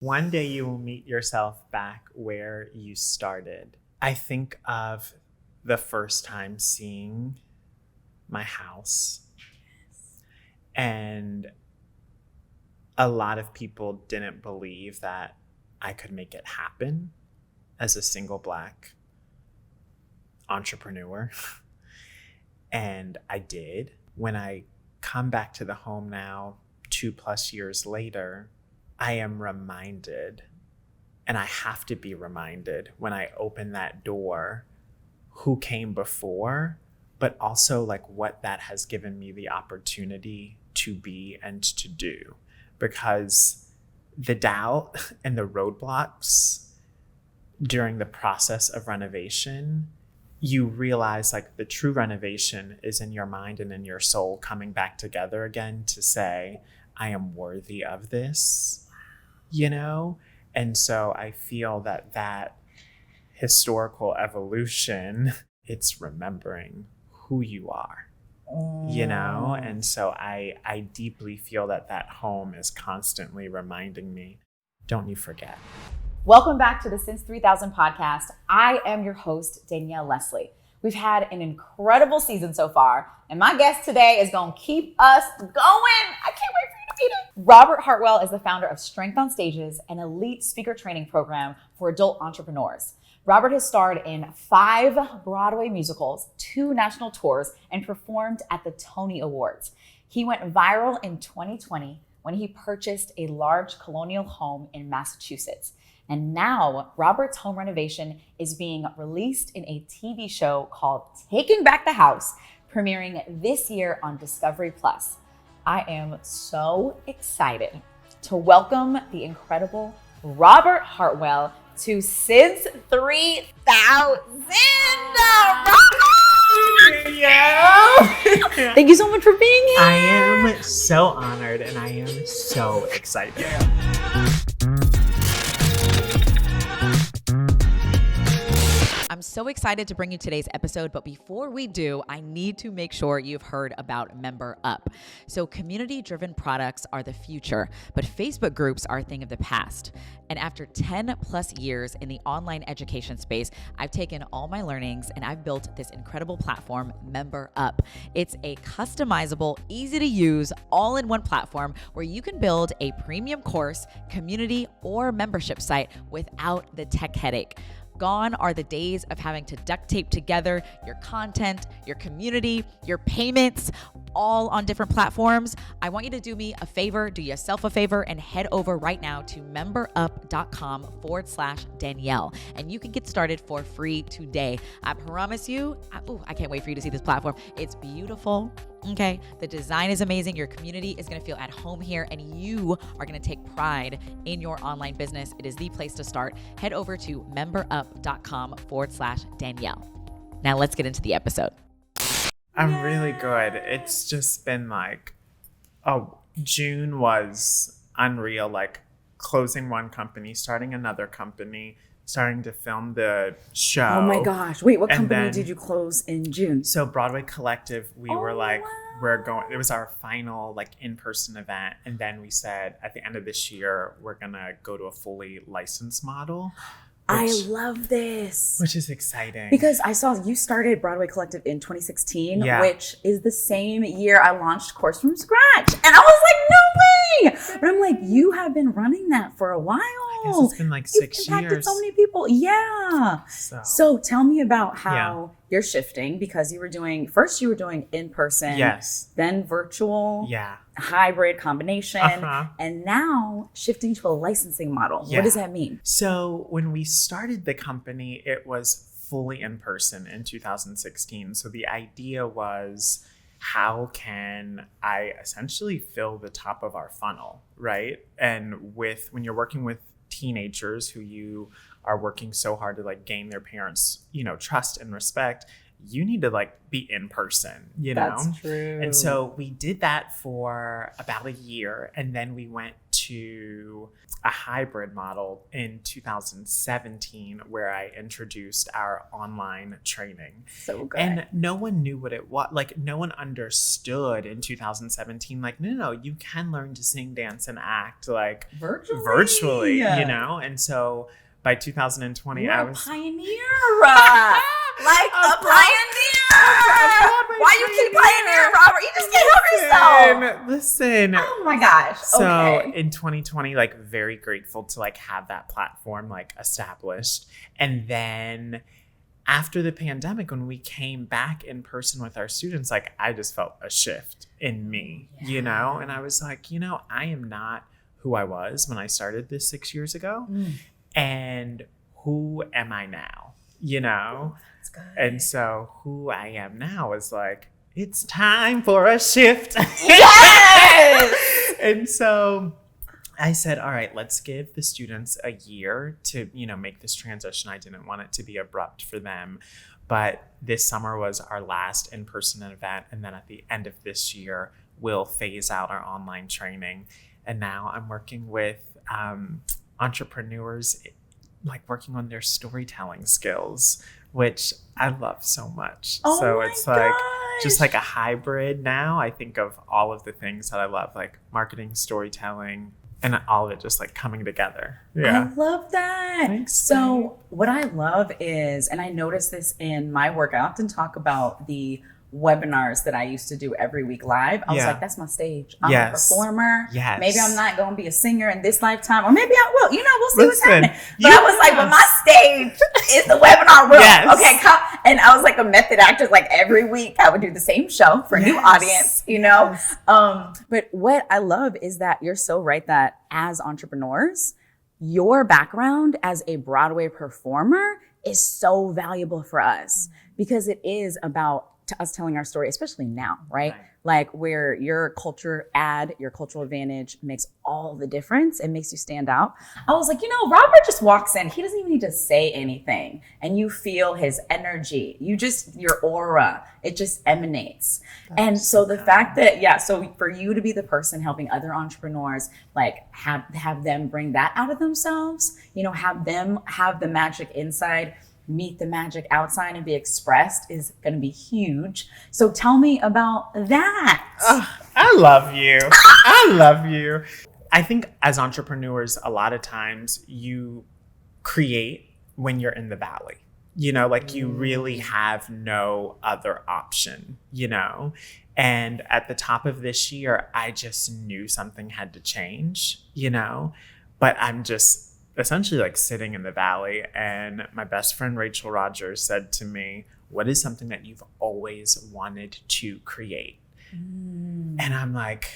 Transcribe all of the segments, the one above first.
One day you will meet yourself back where you started. I think of the first time seeing my house, and a lot of people didn't believe that I could make it happen as a single Black entrepreneur. And I did. When I come back to the home now, 2+ years later, I am reminded, and I have to be reminded when I open that door, who came before, but also like what that has given me the opportunity to be and to do. Because the doubt and the roadblocks during the process of renovation, you realize like the true renovation is in your mind and in your soul coming back together again to say, I am worthy of this. And so I feel that historical evolution, it's remembering who you are, and so I deeply feel that home is constantly reminding me, don't you forget. Welcome back to the Since 3000 podcast. I am your host, Danielle Leslie. We've had an incredible season so far, and my guest today is going to keep us going. I can't wait for you to meet him. Robert Hartwell is the founder of Strength on Stages, an elite speaker training program for adult entrepreneurs. Robert has starred in 5 Broadway musicals, 2 national tours, and performed at the Tony Awards. He went viral in 2020 when he purchased a large colonial home in Massachusetts. And now Robert's home renovation is being released in a TV show called Taking Back the House, premiering this year on Discovery Plus. I am so excited to welcome the incredible Robert Hartwell to Since 3000. Yeah. Thank you so much for being here. I am so honored and I am so excited. I'm so excited to bring you today's episode, but before we do, I need to make sure you've heard about Member Up. So community-driven products are the future, but Facebook groups are a thing of the past. And after 10+ years in the online education space, I've taken all my learnings and I've built this incredible platform, Member Up. It's a customizable, easy-to-use, all-in-one platform where you can build a premium course, community, or membership site without the tech headache. Gone are the days of having to duct tape together your content, your community, your payments, all on different platforms. I want you to do me a favor, do yourself a favor, and head over right now to memberup.com/Danielle. And you can get started for free today. I promise you, I can't wait for you to see this platform. It's beautiful. Okay, the design is amazing. Your community is going to feel at home here, and you are going to take pride in your online business. It is the place to start. Head over to memberup.com/Danielle. Now let's get into the episode. I'm really good. It's just been like, June was unreal, like closing one company, starting another company, starting to film the show. Oh my gosh. Wait, what company did you close in June? So Broadway Collective, we were like, we're going, it was our final like in-person event. And then we said at the end of this year, we're going to go to a fully licensed model. I love this. Which is exciting. Because I saw you started Broadway Collective in 2016, which is the same year I launched Course from Scratch. And I was like, no way. But I'm like, you have been running that for a while. I guess it's been like 6 years. You've impacted so many people. Yeah. So tell me about how you're shifting, because you were doing in person. Yes. Then virtual. Yeah. Hybrid combination, and now shifting to a licensing model. Yeah. What does that mean? So when we started the company, it was fully in person in 2016. So the idea was, how can I essentially fill the top of our funnel, right? And when you're working with teenagers who you are working so hard to like gain their parents, trust and respect, you need to like be in person, That's true. And so we did that for about a year. And then we went to a hybrid model in 2017 where I introduced our online training. So good. And no one knew what it was. Like, no one understood in 2017, like, no, you can learn to sing, dance, and act, like, virtually, you know? And so by 2020, I was a pioneer. Like a pioneer. Why you keep pioneering, Robert? You just can't help yourself. Listen. Oh my gosh. So in 2020, like, very grateful to like have that platform like established. And then after the pandemic, when we came back in person with our students, like, I just felt a shift in me, you know? And I was like, I am not who I was when I started this 6 years ago. And who am I now? That's good. And so who I am now is like, it's time for a shift. Yes! And so I said, all right, let's give the students a year to, make this transition. I didn't want it to be abrupt for them. But this summer was our last in-person event. And then at the end of this year, we'll phase out our online training. And now I'm working with entrepreneurs, like working on their storytelling skills, which I love so much. Oh, so my it's like gosh. Just like a hybrid now. I think of all of the things that I love, like marketing, storytelling, and all of it just like coming together. Yeah. I love that. Thanks. So what I love is, and I notice this in my work, I often talk about the webinars that I used to do every week live. I was like, that's my stage. I'm a performer. Yes. Maybe I'm not going to be a singer in this lifetime, or maybe I will. We'll see what's happening. But I was like, well, my stage is the webinar room. Yes. Okay, come. And I was like a method actor. Like every week I would do the same show for a new audience, Yes. But what I love is that you're so right that as entrepreneurs, your background as a Broadway performer is so valuable for us because it is about us telling our story, especially now, right? Like where your cultural advantage makes all the difference and makes you stand out. I was like, Robert just walks in. He doesn't even need to say anything. And you feel his energy. Your aura, it just emanates. And so the fact that, so for you to be the person helping other entrepreneurs, like have them bring that out of themselves, have them have the magic inside, meet the magic outside and be expressed is going to be huge. So tell me about that. I love you. I love you. I think as entrepreneurs, a lot of times you create when you're in the valley, like you really have no other option, and at the top of this year, I just knew something had to change, but I'm just essentially like sitting in the valley, and my best friend Rachel Rogers said to me, what is something that you've always wanted to create? And I'm like,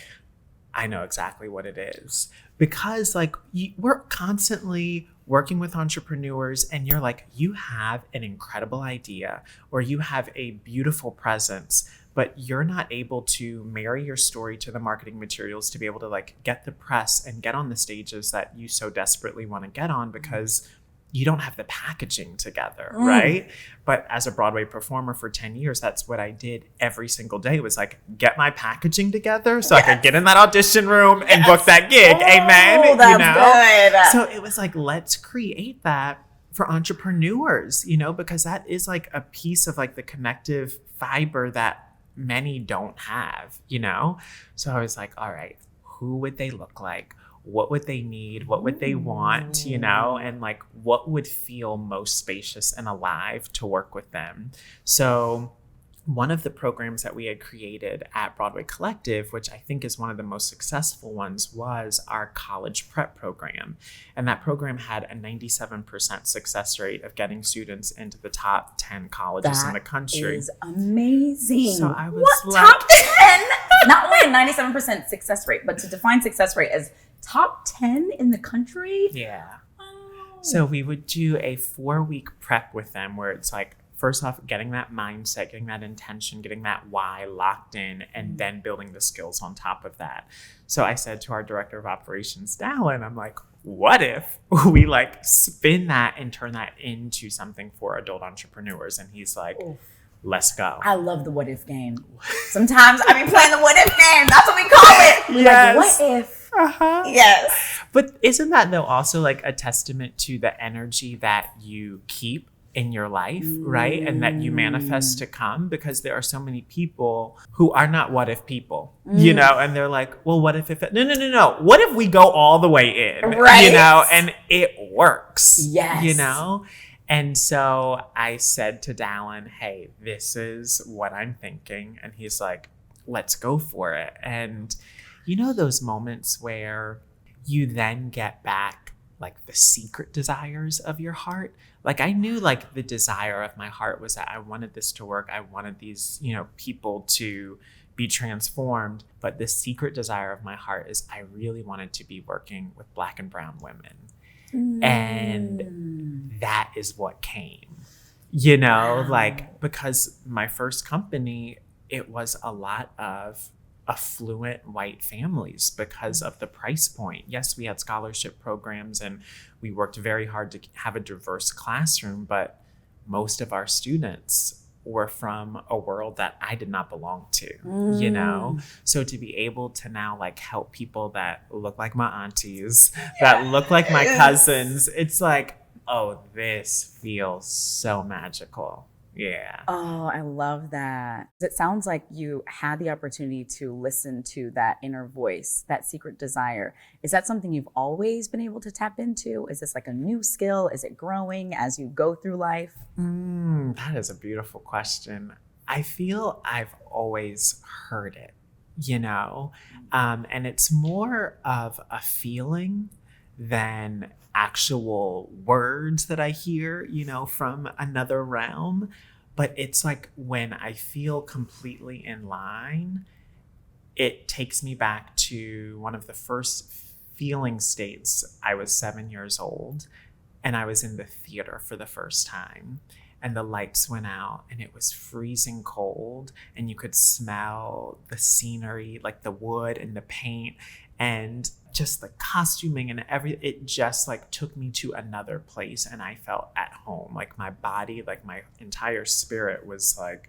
I know exactly what it is, because like we're constantly working with entrepreneurs, and you're like, you have an incredible idea or you have a beautiful presence, but you're not able to marry your story to the marketing materials to be able to like get the press and get on the stages that you so desperately want to get on because you don't have the packaging together, right? But as a Broadway performer for 10 years, that's what I did every single day, was like get my packaging together so I could get in that audition room and book that gig. Amen. That's good. So it was like, let's create that for entrepreneurs, because that is like a piece of like the connective fiber that many don't have, So I was like, all right, who would they look like? What would they need? What would they want? And like, what would feel most spacious and alive to work with them? So one of the programs that we had created at Broadway Collective, which I think is one of the most successful ones, was our college prep program. And that program had a 97% success rate of getting students into the top 10 colleges in the country. That is amazing. So I was top 10? Not only a 97% success rate, but to define success rate as top 10 in the country? Yeah. Wow. So we would do a 4-week prep with them where it's like, first off, getting that mindset, getting that intention, getting that why locked in, and then building the skills on top of that. So I said to our director of operations, Danielle, I'm like, what if we like spin that and turn that into something for adult entrepreneurs? And he's like, let's go. I love the what if game. Sometimes I be playing the what if game. That's what we call it. Yes. Like, what if? Uh-huh. Yes. But isn't that though also like a testament to the energy that you keep in your life, right? And that you manifest to come, because there are so many people who are not what if people, you know, and they're like, well, what if no. What if we go all the way in, right? You know, and it works, yes, you know? And so I said to Dallin, hey, this is what I'm thinking. And he's like, let's go for it. And you know, those moments where you then get back like the secret desires of your heart. Like I knew like the desire of my heart was that I wanted this to work. I wanted these, you know, people to be transformed. But the secret desire of my heart is I really wanted to be working with Black and brown women. And that is what came, you know, like, because my first company, it was a lot of affluent white families because of the price point. Yes, we had scholarship programs and we worked very hard to have a diverse classroom, but most of our students were from a world that I did not belong to, you know? So to be able to now like help people that look like my aunties, that look like my cousins, it's like, oh, this feels so magical. Yeah. Oh, I love that. It sounds like you had the opportunity to listen to that inner voice, that secret desire. Is that something you've always been able to tap into? Is this like a new skill? Is it growing as you go through life? That is a beautiful question. I feel I've always heard it, you know, and it's more of a feeling than actual words that I hear, you know, from another realm. But it's like when I feel completely in line, it takes me back to one of the first feeling states. I was 7 years old and I was in the theater for the first time. And the lights went out and it was freezing cold and you could smell the scenery, like the wood and the paint and just the costuming and it just like took me to another place and I felt at home. Like my body, like my entire spirit was like,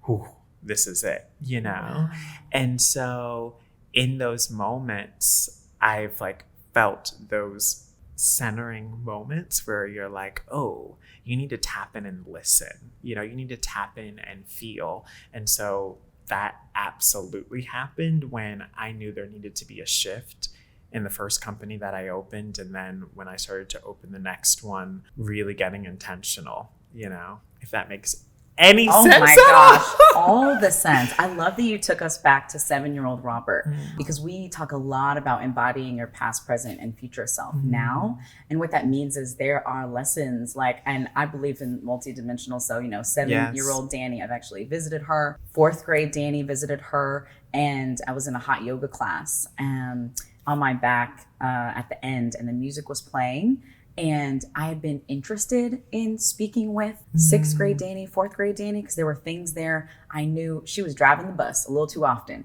whew, this is it, you know? And so in those moments, I've like felt those centering moments where you're like, oh, you need to tap in and listen, you know, you need to tap in and feel. And so that absolutely happened when I knew there needed to be a shift in the first company that I opened. And then when I started to open the next one, really getting intentional, you know, if that makes any sense. Oh my gosh, all the sense. I love that you took us back to 7-year-old Robert, because we talk a lot about embodying your past, present, and future self now. And what that means is there are lessons like, and I believe in multidimensional. So, you know, 7-year-old Danny, I've actually visited her. 4th grade Danny visited her. And I was in a hot yoga class on my back at the end, and the music was playing. And I had been interested in speaking with 6th grade Danny, 4th grade Danny, because there were things there. I knew she was driving the bus a little too often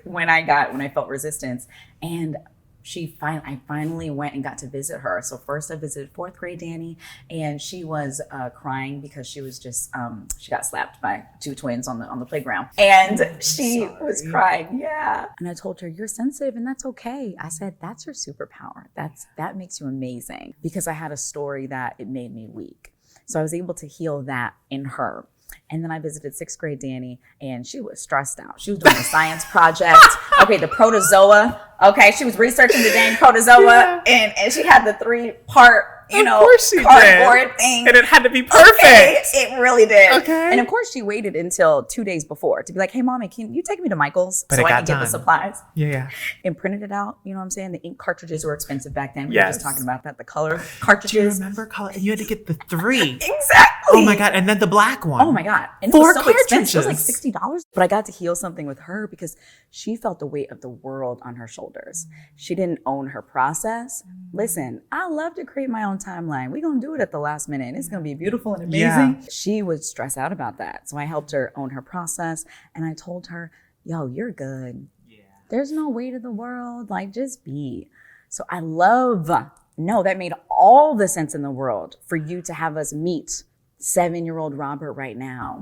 when I felt resistance. And I finally went and got to visit her. So first I visited 4th grade Danny, and she was crying because she was just, she got slapped by 2 twins on the playground. And she was crying. Yeah. And I told her, you're sensitive and that's okay. I said, that's your superpower. That makes you amazing, because I had a story that it made me weak. So I was able to heal that in her. And then I visited 6th grade Danny, and she was stressed out. She was doing a science project. Okay, the protozoa. Okay, she was researching the dang protozoa, and she had the 3-part, cardboard thing. And it had to be perfect. Okay, it really did. Okay. And of course, she waited until 2 days before to be like, hey, mommy, can you take me to Michael's so I can get the supplies? Yeah. And printed it out. You know what I'm saying? The ink cartridges were expensive back then. We were just talking about that. The color cartridges. Do you remember color? And you had to get the 3. Exactly. Oh my God. And then the black one. Oh my God. And 4 it was so cartridges. expensive. It was like $60. But I got to heal something with her because she felt the weight of the world on her shoulders. She didn't own her process. Listen, I love to create my own timeline. We're going to do it at the last minute. And it's going to be beautiful and amazing. Yeah. She would stress out about that. So I helped her own her process. And I told her, yo, you're good. Yeah. There's no weight of the world. Like, just be. So I love, that made all the sense in the world for you to have us meet 7-year-old Robert right now.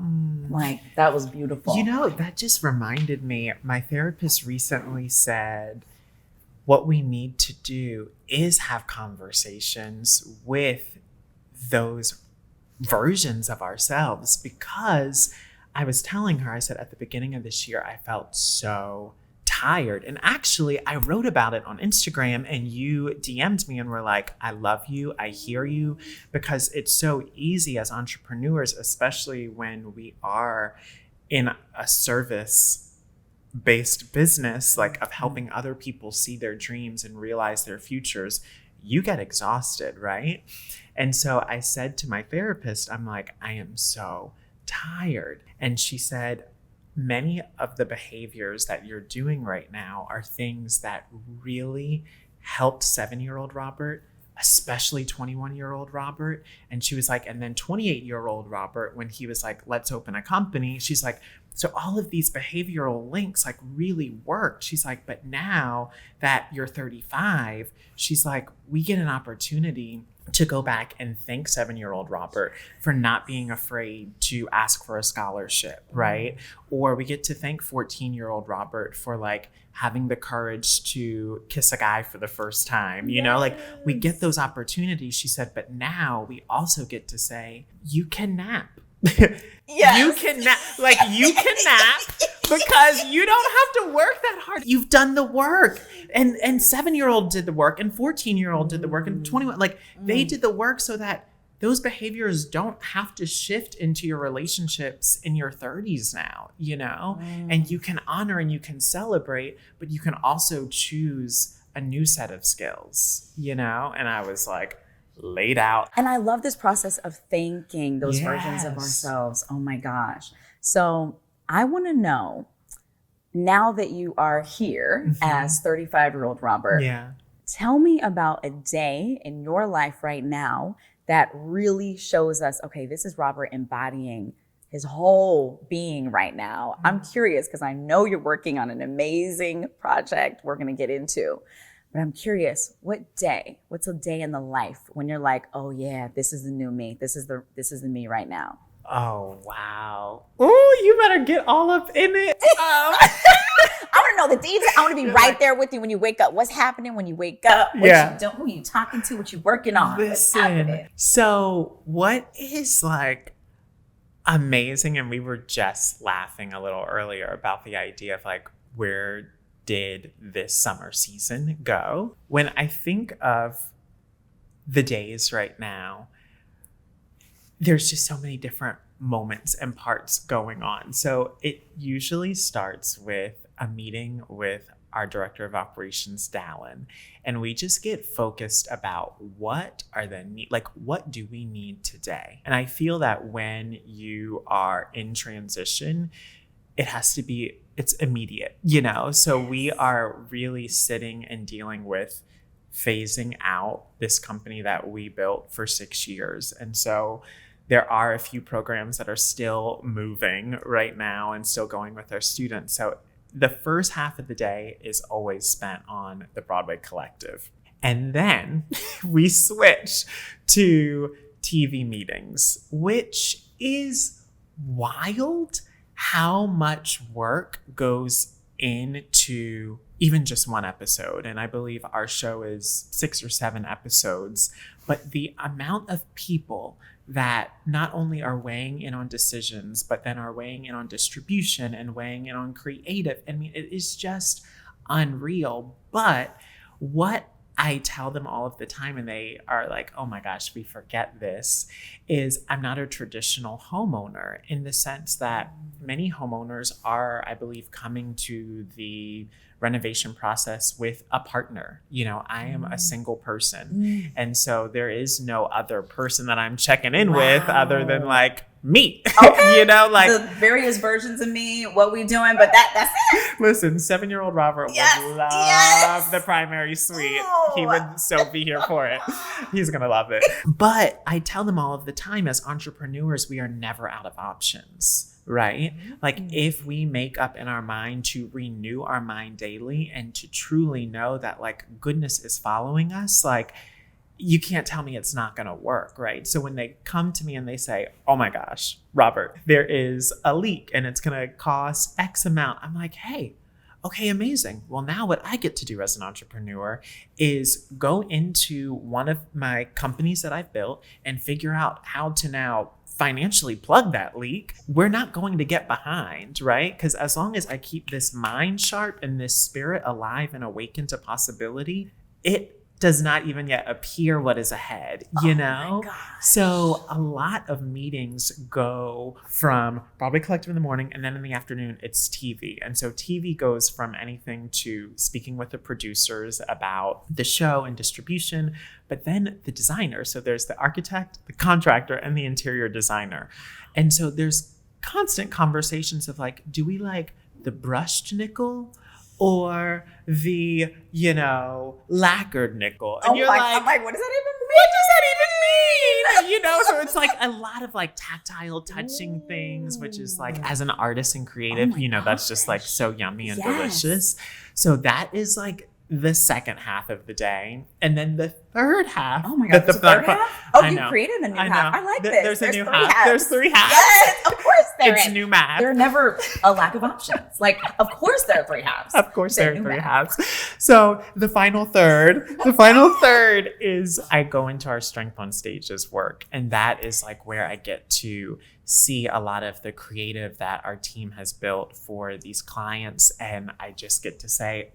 Like, that was beautiful. You know, that just reminded me, my therapist recently said, what we need to do is have conversations with those versions of ourselves, because I was telling her, I said, at the beginning of this year, I felt so tired. And actually, I wrote about it on Instagram, and you DM'd me and were like, I love you. I hear you, because it's so easy as entrepreneurs, especially when we are in a service-based business, like of helping other people see their dreams and realize their futures, you get exhausted, right? And so I said to my therapist, I'm like, I am so tired. And she said, many of the behaviors that you're doing right now are things that really helped 7-year-old Robert, especially 21-year-old Robert. And she was like, and then 28-year-old Robert, when he was like, let's open a company, she's like, so all of these behavioral links like really worked. She's like, but now that you're 35, she's like, we get an opportunity to go back and thank 7-year-old Robert for not being afraid to ask for a scholarship, right? Or we get to thank 14-year-old Robert for like having the courage to kiss a guy for the first time, you know, like we get those opportunities. She said, but now we also get to say, you can nap. Yes. You can nap, like you can nap because you don't have to work that hard. You've done the work, and 7-year-old did the work, and 14-year-old did the work, and 21, like they did the work so that those behaviors don't have to shift into your relationships in your 30s now, you know, and you can honor and you can celebrate, but you can also choose a new set of skills, you know? And I was like, laid out. And I love this process of thanking those versions of ourselves. Oh my gosh. So I want to know, now that you are here as 35-year-old Robert, tell me about a day in your life right now that really shows us, okay, this is Robert embodying his whole being right now. I'm curious because I know you're working on an amazing project we're going to get into. But I'm curious, what's a day in the life when you're like, oh yeah, this is the new me. This is the me right now. Oh, wow. Oh, you better get all up in it. I want to know the details. I want to be right there with you when you wake up. What's happening when you wake up? What you doing? Who you talking to? What you working on? Listen, so what is like amazing, and we were just laughing a little earlier about the idea of like, where did this summer season go? When I think of the days right now, there's just so many different moments and parts going on. So it usually starts with a meeting with our director of operations, Dallin, and we just get focused about what do we need today? And I feel that when you are in transition, it's immediate, you know? So we are really sitting and dealing with phasing out this company that we built for 6 years. And so there are a few programs that are still moving right now and still going with our students. So the first half of the day is always spent on the Broadway Collective. And then we switch to TV meetings, which is wild how much work goes into even just one episode. And I believe our show is 6 or 7 episodes, but the amount of people that not only are weighing in on decisions, but then are weighing in on distribution and weighing in on creative. I mean, it is just unreal. But what I tell them all of the time, and they are like, oh my gosh, we forget this, is I'm not a traditional homeowner, in the sense that many homeowners are, I believe, coming to the renovation process with a partner. You know, I am a single person. And so there is no other person that I'm checking in with other than like me. Okay. You know, like the various versions of me, what we doing, but that's it. Listen, 7-year-old Robert would love the primary suite. Ooh. He would so be here for it. He's going to love it. But I tell them all of the time, as entrepreneurs, we are never out of options. Right? Like if we make up in our mind to renew our mind daily and to truly know that like goodness is following us, like you can't tell me it's not going to work, right? So when they come to me and they say, oh my gosh, Robert, there is a leak and it's going to cost X amount. I'm like, hey, okay, amazing. Well, now what I get to do as an entrepreneur is go into one of my companies that I've built and figure out how to now financially plug that leak. We're not going to get behind, right? Because as long as I keep this mind sharp and this spirit alive and awakened to possibility, it does not even yet appear what is ahead, you know? So a lot of meetings go from Broadway Collective in the morning, and then in the afternoon, it's TV. And so TV goes from anything to speaking with the producers about the show and distribution, but then the designer. So there's the architect, the contractor, and the interior designer. And so there's constant conversations of like, do we like the brushed nickel or the, lacquered nickel? And you're like, I'm like, what does that even mean? What does that even mean? So it's like a lot of like tactile touching things, which is like, as an artist and creative, that's just like so yummy and delicious. So that is like the second half of the day. And then the third half. Oh my God, the third half? Oh, you created a new half. I like this. There's a new half. There's 3 halves. Yes, of course there is. It's new math. There are never a lack of options. Like, of course there are 3 halves. Of course there are 3 halves. So the final third is I go into our Strength on Stages work. And that is like where I get to see a lot of the creative that our team has built for these clients. And I just get to say,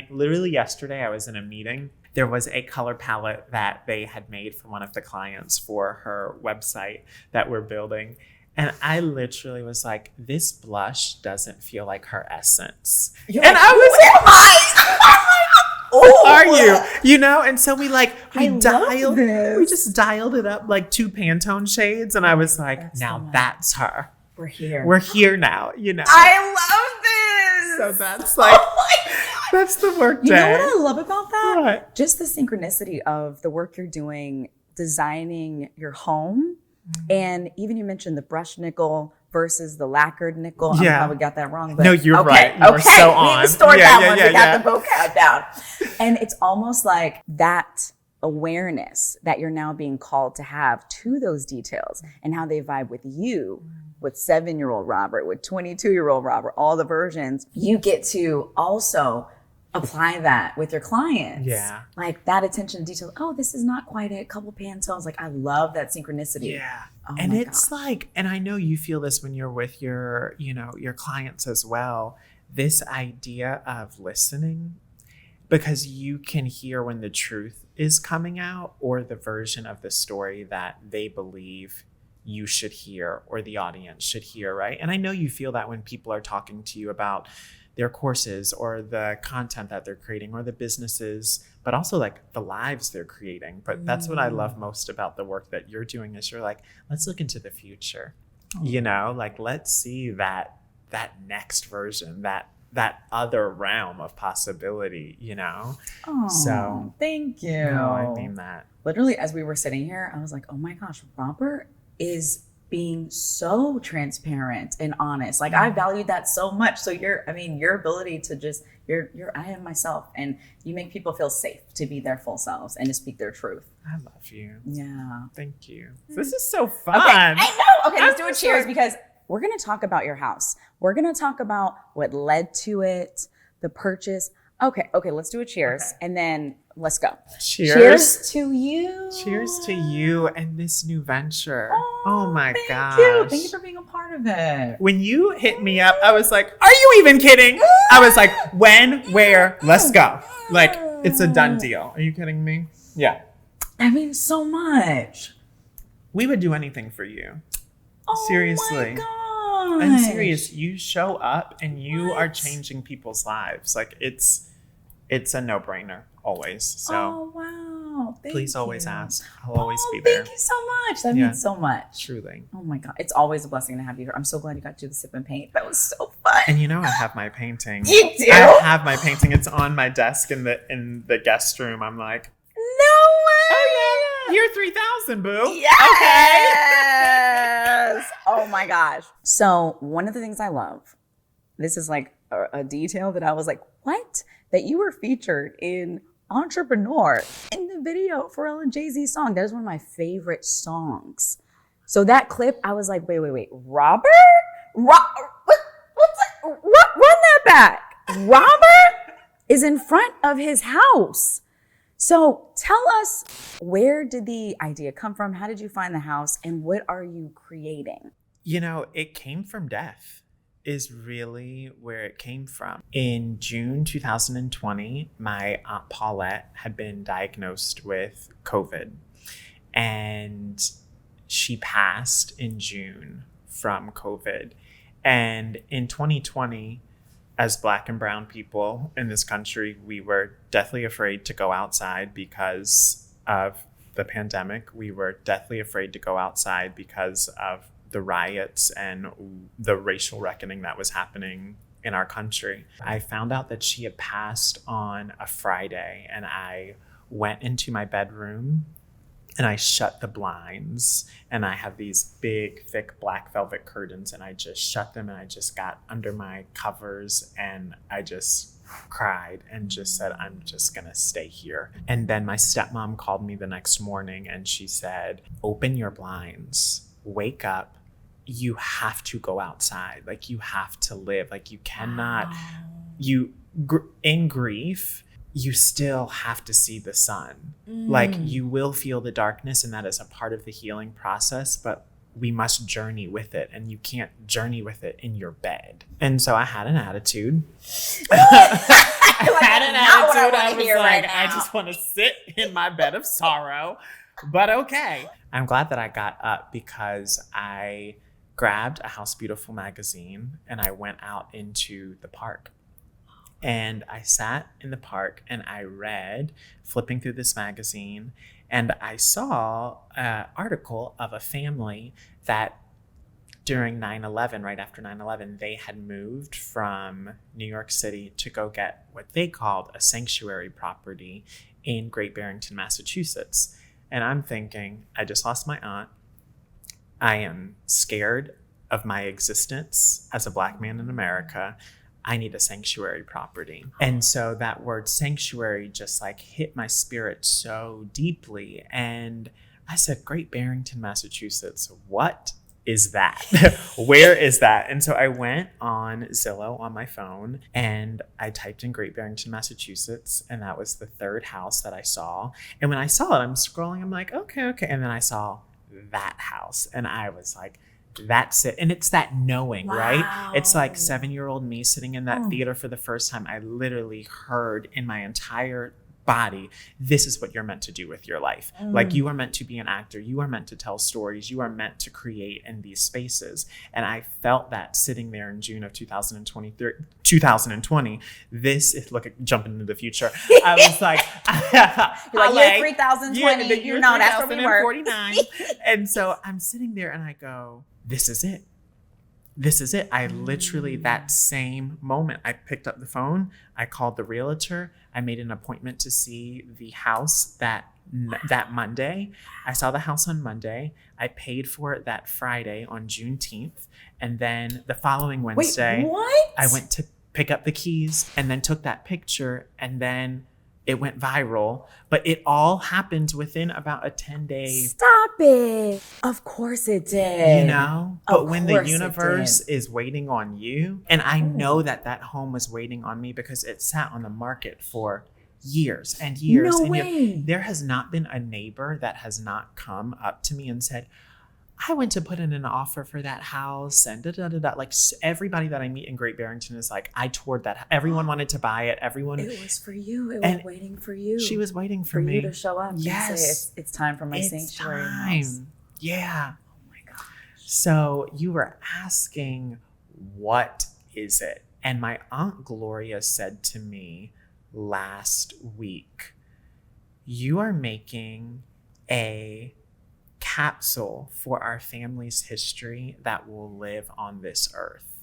literally yesterday I was in a meeting. There was a color palette that they had made for one of the clients for her website that we're building. And I literally was like, this blush doesn't feel like her essence. You're and like, I was who are you? And so we just dialed it up like 2 Pantone shades. And I was like, that's her. We're here. We're here now, I love this. So that's like, that's the work day. You know what I love about that? What? Just the synchronicity of the work you're doing, designing your home. And even you mentioned the brushed nickel versus the lacquered nickel. I probably got that wrong. But no, you're right. You were so on. We restored that one. We got the vocab down. And it's almost like that awareness that you're now being called to have to those details and how they vibe with you, with 7-year-old Robert, with 22-year-old Robert, all the versions. You get to also apply that with your clients. Yeah. Like that attention to detail. Oh, this is not quite a couple Pantones. Like I love that synchronicity. Yeah. Oh and it's like, and I know you feel this when you're with your, your clients as well, this idea of listening, because you can hear when the truth is coming out or the version of the story that they believe you should hear or the audience should hear, right? And I know you feel that when people are talking to you about their courses or the content that they're creating or the businesses, but also like the lives they're creating. But that's what I love most about the work that you're doing is you're like, let's look into the future, like let's see that next version, that other realm of possibility, Oh, so thank you. No, I mean that. Literally, as we were sitting here, I was like, oh my gosh, Robert is being so transparent and honest. Like I valued that so much. So your ability to just, I am myself, and you make people feel safe to be their full selves and to speak their truth. I love you. Yeah. Thank you. This is so fun. Okay, I know. Okay, let's do a cheers because we're going to talk about your house. We're going to talk about what led to it, the purchase. Okay, let's do a cheers and then let's go. Cheers to you. Cheers to you and this new venture. Oh my gosh. Thank you for being a part of it. When you hit me up, I was like, are you even kidding? I was like, when, where, let's go. Like, it's a done deal. Are you kidding me? Yeah. I mean, so much. We would do anything for you. Oh Seriously. My God. I'm serious. You show up and you are changing people's lives. Like it's a no-brainer always. So oh wow. Please always ask. I'll always be there. Thank you so much. That means so much. Truly. Oh my God. It's always a blessing to have you here. I'm so glad you got to do the sip and paint. That was so fun. And I have my painting. You do? I have my painting. It's on my desk in the guest room. I'm like, no way. Oh yeah. Year 3000, boo. Yes. Okay. Oh my gosh. So one of the things I love, this is like a detail that I was like, what? That you were featured in entrepreneur in the video for Ella Jay-Z's song. That is one of my favorite songs. So that clip, I was like, wait, Robert? Run that back. Robert is in front of his house. So tell us, where did the idea come from? How did you find the house? And what are you creating? It came from death is really where it came from. In June 2020, my Aunt Paulette had been diagnosed with COVID, and she passed in June from COVID. And in 2020, as Black and brown people in this country, we were deathly afraid to go outside because of the pandemic. We were deathly afraid to go outside because of the riots and the racial reckoning that was happening in our country. I found out that she had passed on a Friday, and I went into my bedroom and I shut the blinds, and I have these big, thick black velvet curtains, and I just shut them, and I just got under my covers, and I just cried and just said, I'm just gonna stay here. And then my stepmom called me the next morning, and she said, open your blinds, wake up. You have to go outside. Like, you have to live. Like, you cannot, in grief, you still have to see the sun. Like, you will feel the darkness, and that is a part of the healing process, but we must journey with it, and you can't journey with it in your bed. And so I had an attitude. I was like, I just want to sit in my bed of sorrow, but okay. I'm glad that I got up, because I grabbed a House Beautiful magazine and I went out into the park. And I sat in the park and I read, flipping through this magazine, and I saw an article of a family that during 9/11, right after 9/11, they had moved from New York City to go get what they called a sanctuary property in Great Barrington, Massachusetts. And I'm thinking, I just lost my aunt. I am scared of my existence as a Black man in America. I need a sanctuary property. And so that word sanctuary just like hit my spirit so deeply. And I said, Great Barrington, Massachusetts, what is that? Where is that? And so I went on Zillow on my phone and I typed in Great Barrington, Massachusetts, and that was the third house that I saw. And when I saw it, I'm scrolling, I'm like, okay. And then I saw that house and I was like, that's it. And it's that knowing, wow. Right? It's like 7-year-old me sitting in that theater for the first time. I literally heard in my entire body, this is what you're meant to do with your life. Like, you are meant to be an actor. You are meant to tell stories. You are meant to create in these spaces. And I felt that sitting there in June of 2020. This is, look, jumping into the future. I was like, you're like, you're 3020. You know, that's where we were. 49. And so I'm sitting there and I go, this is it. This is it. I literally, that same moment, I picked up the phone, I called the realtor, I made an appointment to see the house that Monday. I saw the house on Monday. I paid for it that Friday on Juneteenth. And then the following Wednesday, I went to pick up the keys and then took that picture, and then it went viral. But it all happened within about a 10-day. Stop it. Of course it did. But when the universe is waiting on you, and I know that home was waiting on me because it sat on the market for years and years. No and way. There has not been a neighbor that has not come up to me and said, I went to put in an offer for that house, and Like, everybody that I meet in Great Barrington is like, I toured that. Everyone wanted to buy it. Everyone. It was for you. It was waiting for you. She was waiting for me. You to show up. Yes. And say, it's time for my sanctuary house. Yeah. Oh my gosh. So you were asking, what is it? And my Aunt Gloria said to me last week, you are making a capsule for our family's history that will live on this earth,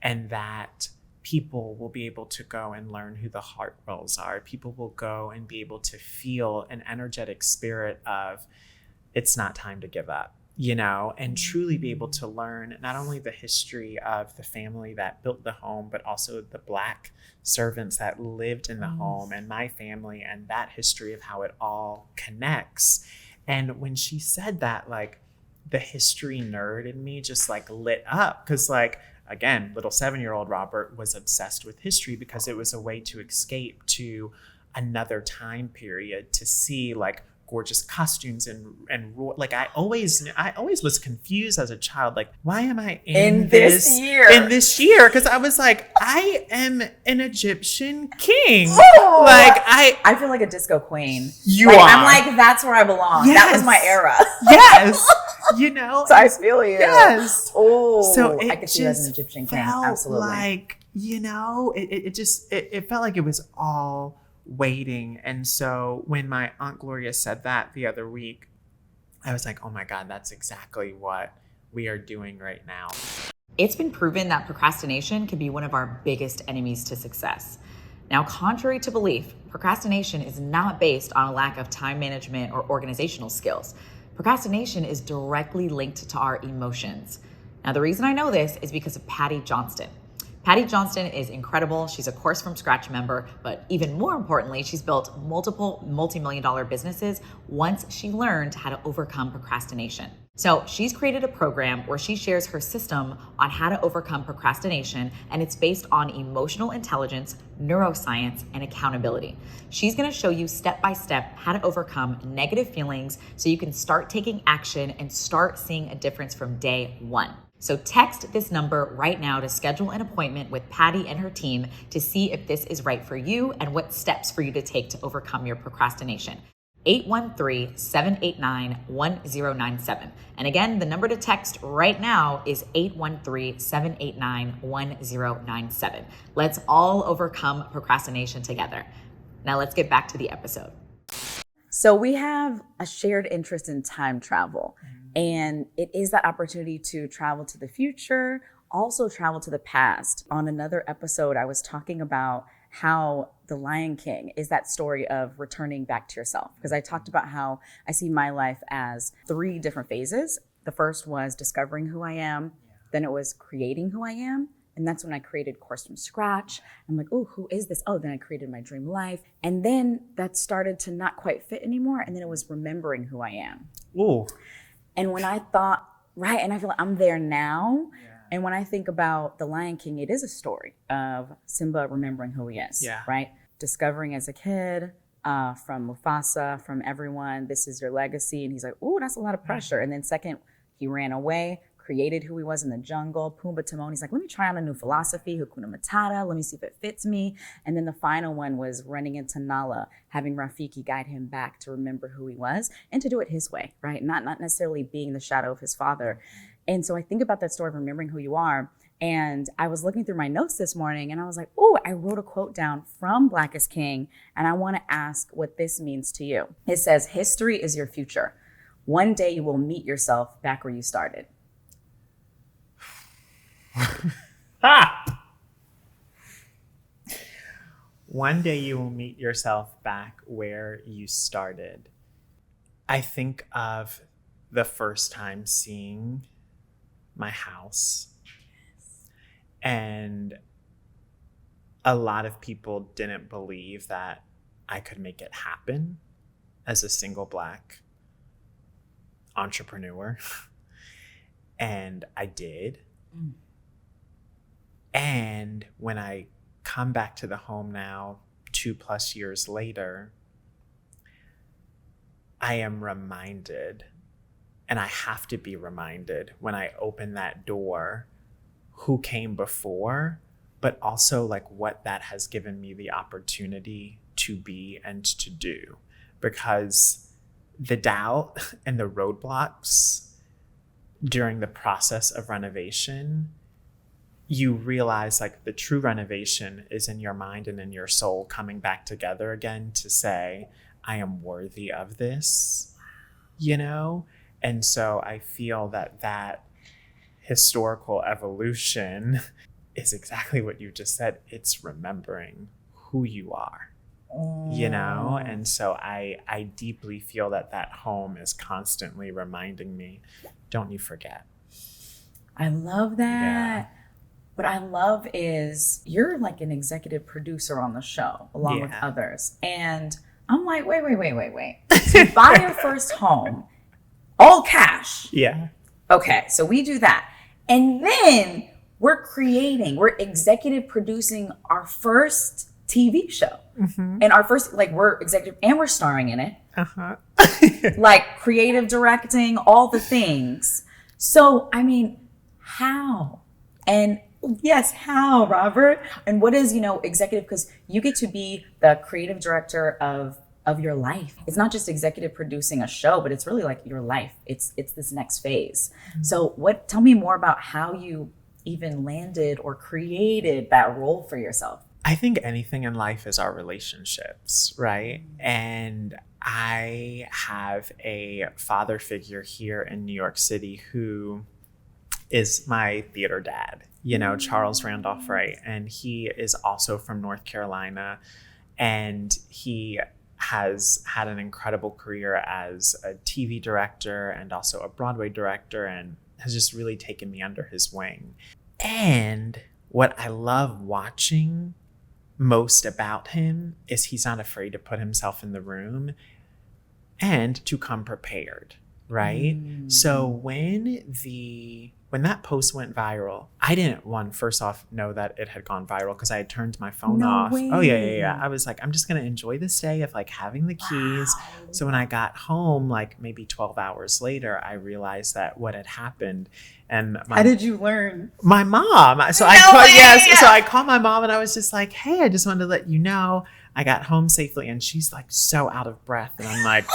and that people will be able to go and learn who the Hartwells are. People will go and be able to feel an energetic spirit of, it's not time to give up. and truly be able to learn not only the history of the family that built the home, but also the Black servants that lived in the home and my family and that history of how it all connects. And when she said that, like, the history nerd in me just like lit up, because like, again, little 7-year-old Robert was obsessed with history because it was a way to escape to another time period, to see like gorgeous costumes and like I always was confused as a child, like, why am I in this year? Because I was like, I am an Egyptian king. Ooh, like I feel like a disco queen. You like, are. I'm like, that's where I belong. Yes. That was my era. Yes. So I feel you. Yes. Oh, so I could see you as an Egyptian king. Absolutely. Like, it felt like it was all waiting. And so when my Aunt Gloria said that the other week, I was like, oh my God, that's exactly what we are doing right now. It's been proven that procrastination can be one of our biggest enemies to success. Now, contrary to belief, procrastination is not based on a lack of time management or organizational skills. Procrastination is directly linked to our emotions. Now, the reason I know this is because of Patty Johnston. Patty Johnston is incredible. She's a Course from Scratch member, but even more importantly, she's built multiple multi-million-dollar businesses once she learned how to overcome procrastination. So she's created a program where she shares her system on how to overcome procrastination, and it's based on emotional intelligence, neuroscience, and accountability. She's gonna show you step-by-step how to overcome negative feelings so you can start taking action and start seeing a difference from day one. So text this number right now to schedule an appointment with Patty and her team to see if this is right for you and what steps for you to take to overcome your procrastination. 813-789-1097. And again, the number to text right now is 813-789-1097. Let's all overcome procrastination together. Now let's get back to the episode. So we have a shared interest in time travel. And it is that opportunity to travel to the future, also travel to the past. On another episode, I was talking about how The Lion King is that story of returning back to yourself. Because I talked about how I see my life as 3 different phases. The first was discovering who I am. Then it was creating who I am. And that's when I created Course from Scratch. I'm like, oh, who is this? Oh, then I created my dream life. And then that started to not quite fit anymore. And then it was remembering who I am. Ooh. And when I thought, right, and I feel like I'm there now. Yeah. And when I think about The Lion King, it is a story of Simba remembering who he is, right? Discovering as a kid from Mufasa, from everyone, this is your legacy. And he's like, ooh, that's a lot of pressure. And then second, he ran away, created who he was in the jungle. Pumbaa Timon, he's like, let me try on a new philosophy, Hakuna Matata, let me see if it fits me. And then the final one was running into Nala, having Rafiki guide him back to remember who he was and to do it his way, right? Not necessarily being the shadow of his father. And so I think about that story of remembering who you are. And I was looking through my notes this morning and I was like, oh, I wrote a quote down from Black is King. And I want to ask what this means to you. It says, history is your future. One day you will meet yourself back where you started. One day you will meet yourself back where you started. I think of the first time seeing my house. And a lot of people didn't believe that I could make it happen as a single Black entrepreneur. And I did. And when I come back to the home now, 2+ years later, I am reminded, and I have to be reminded when I open that door, who came before, but also like what that has given me the opportunity to be and to do. Because the doubt and the roadblocks during the process of renovation, you realize like the true renovation is in your mind and in your soul coming back together again to say, I am worthy of this, And so I feel that historical evolution is exactly what you just said. It's remembering who you are. you know? And so I deeply feel that home is constantly reminding me, don't you forget. I love that. Yeah. What I love is you're like an executive producer on the show along with others. And I'm like, wait. So you buy your first home, all cash. Yeah. Okay, so we do that. And then we're executive producing our first TV show. Mm-hmm. And our first, like, we're executive and we're starring in it. Uh-huh. Like creative directing, all the things. So, I mean, how? And yes, how, Robert? And what is, executive? Because you get to be the creative director of your life. It's not just executive producing a show, but it's really like your life. It's this next phase. Mm-hmm. So tell me more about how you even landed or created that role for yourself. I think anything in life is our relationships, right? And I have a father figure here in New York City who is my theater dad, Charles Randolph Wright. And he is also from North Carolina. And he has had an incredible career as a TV director and also a Broadway director, and has just really taken me under his wing. And what I love watching most about him is he's not afraid to put himself in the room and to come prepared, right? So when that post went viral, I didn't first off know that it had gone viral because I had turned my phone off. Way. Oh yeah. I was like, I'm just going to enjoy this day of like having the keys. Wow. So when I got home, like maybe 12 hours later, I realized that what had happened. And how did you learn? My mom. So I called my mom and I was just like, hey, I just wanted to let you know I got home safely. And she's like so out of breath. And I'm like,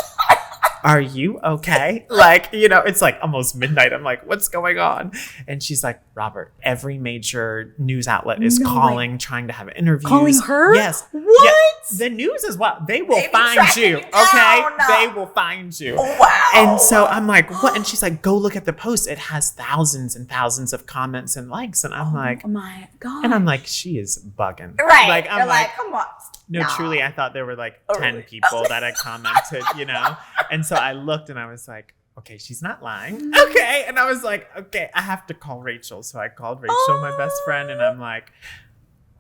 are you okay? Like, it's like almost midnight. I'm like, what's going on? And she's like, Robert, every major news outlet is calling, trying to have interviews. Calling her? Yes. What? Yeah. The news is what? They will find you. Okay? They will find you. Wow. And so I'm like, what? And she's like, go look at the post. It has thousands and thousands of comments and likes. And I'm like, oh my God. And I'm like, she is bugging. Right. Like, I'm like, come on. No, truly, I thought there were like 10 people that had commented, And so I looked and I was like, okay, she's not lying. Okay. And I was like, okay, I have to call Rachel. So I called Rachel, my best friend, and I'm like,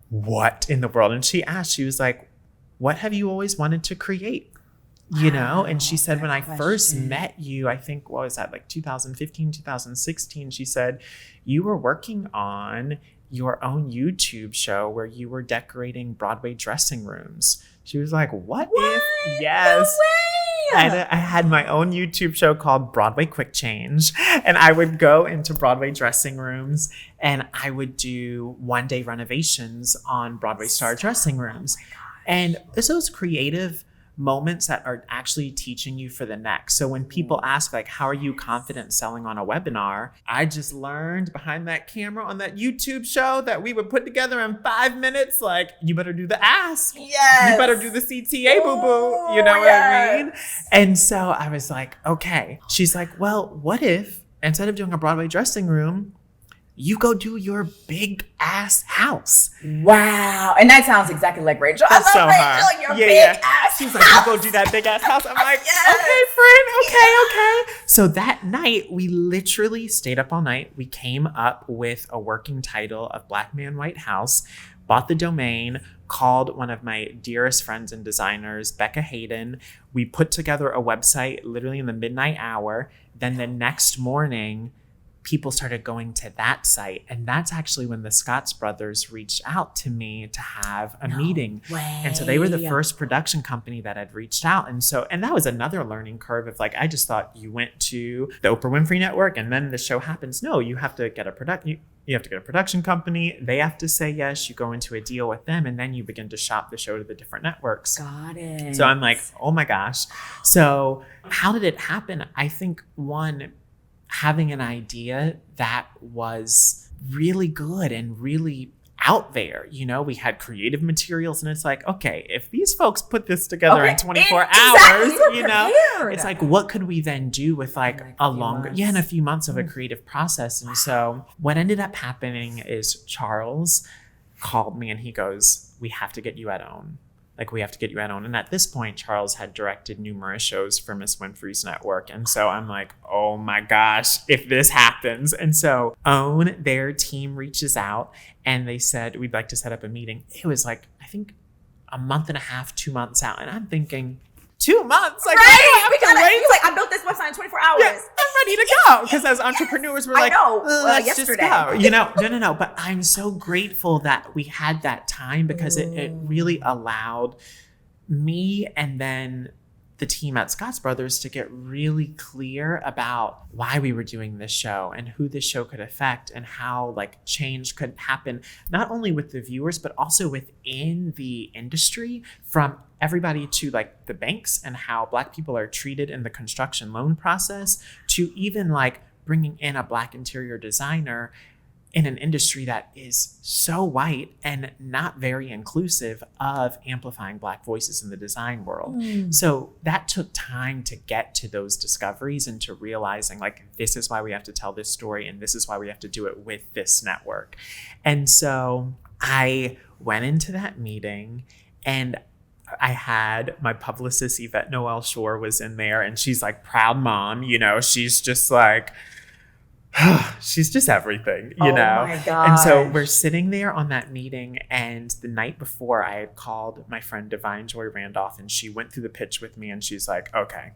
what in the world? And she was like, what have you always wanted to create? And she said, when I first met you, I think, what was that, like 2015, 2016, she said, you were working on your own YouTube show where you were decorating Broadway dressing rooms. She was like, what if? Yes. No way. I had my own YouTube show called Broadway Quick Change. And I would go into Broadway dressing rooms and I would do one-day renovations on Broadway star dressing rooms. And it's those creative moments that are actually teaching you for the next. So when people ask, like, how are you confident selling on a webinar? I just learned behind that camera on that YouTube show that we would put together in 5 minutes. Like, you better do the ask. Yes. You better do the CTA, boo-boo. You know what I mean? And so I was like, okay. She's like, well, what if instead of doing a Broadway dressing room, you go do your big ass house? Wow. And that sounds exactly like Rachel. That's I love Rachel, your big ass She's like, you go do that big ass house. I'm like, okay, friend. Okay. So that night, we literally stayed up all night. We came up with a working title of Black Man White House, bought the domain, called one of my dearest friends and designers, Becca Hayden. We put together a website literally in the midnight hour. Then the next morning, people started going to that site. And that's actually when the Scotts brothers reached out to me to have a meeting. And so they were the first production company that had reached out. And that was another learning curve of like, I just thought you went to the Oprah Winfrey Network and then the show happens. No, you have to get you have to get a production company. They have to say yes. You go into a deal with them and then you begin to shop the show to the different networks. Got it. So I'm like, oh my gosh. So how did it happen? I think one, having an idea that was really good and really out there. We had creative materials and it's like, okay, if these folks put this together in 24 hours, it's like, what could we then do with like a longer, in a few months of a creative process. And so what ended up happening is Charles called me and he goes, we have to get you at OWN. Like, we have to get you out on. And at this point, Charles had directed numerous shows for Miss Winfrey's network. And so I'm like, oh my gosh, if this happens. And so OWN, their team, reaches out and they said, we'd like to set up a meeting. It was like, I think a month and a half, 2 months out. And I'm thinking, 2 months? Like, right? He's like, I built this website in 24 hours. Yeah, I'm ready to go. Because as entrepreneurs, we're like, let's yesterday. just go. You know, no. But I'm so grateful that we had that time, because it really allowed me and then the team at Scott's Brothers to get really clear about why we were doing this show and who this show could affect and how like change could happen, not only with the viewers, but also within the industry, from everybody to like the banks and how Black people are treated in the construction loan process, to even like bringing in a Black interior designer in an industry that is so white and not very inclusive of amplifying Black voices in the design world. So that took time to get to those discoveries and to realizing like, this is why we have to tell this story and this is why we have to do it with this network. And so I went into that meeting and I had my publicist, Yvette Noel Shore, was in there, and she's like proud mom, you know, she's just like, she's just everything, you know? My God. And so we're sitting there on that meeting, and the night before I had called my friend Divine Joy Randolph, and she went through the pitch with me, and she's like, okay,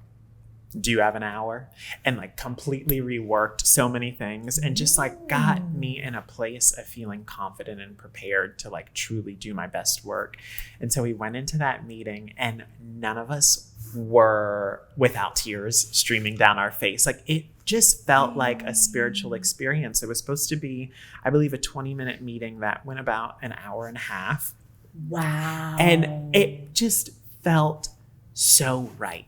do you have an hour? And like completely reworked so many things and just like got me in a place of feeling confident and prepared to like truly do my best work. And so we went into that meeting and none of us were without tears streaming down our face. Like, it just felt like a spiritual experience. It was supposed to be, I believe, a 20-minute meeting that went about an hour and a half. Wow. And it just felt so right.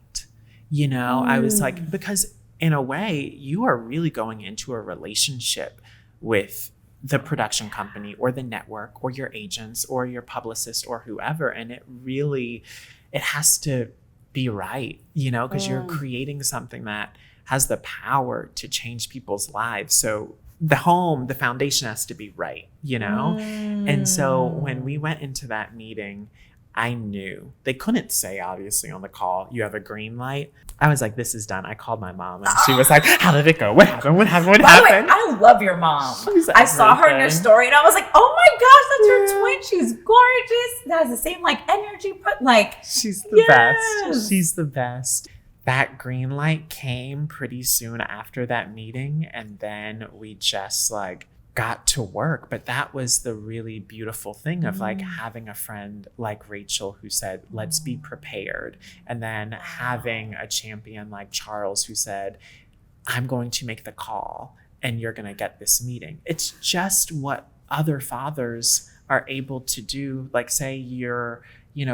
You know, I was like, because in a way, you are really going into a relationship with the production company or the network or your agents or your publicist or whoever. And it has to be right, you know, because you're creating something that has the power to change people's lives. So the foundation has to be right, you know? And so when we went into that meeting, I knew. They couldn't say, obviously, on the call, you have a green light. I was like, this is done. I called my mom and she was like, how did it go? What happened? By the way, I love your mom. I saw her in your story and I was like, oh my gosh, that's your twin. She's gorgeous. That has the same like energy. She's the best. She's the best. That green light came pretty soon after that meeting. And then we just like got to work. But that was the really beautiful thing of like having a friend like Rachel who said, let's be prepared. And then having a champion like Charles who said, I'm going to make the call and you're going to get this meeting. It's just what other fathers are able to do. Like, say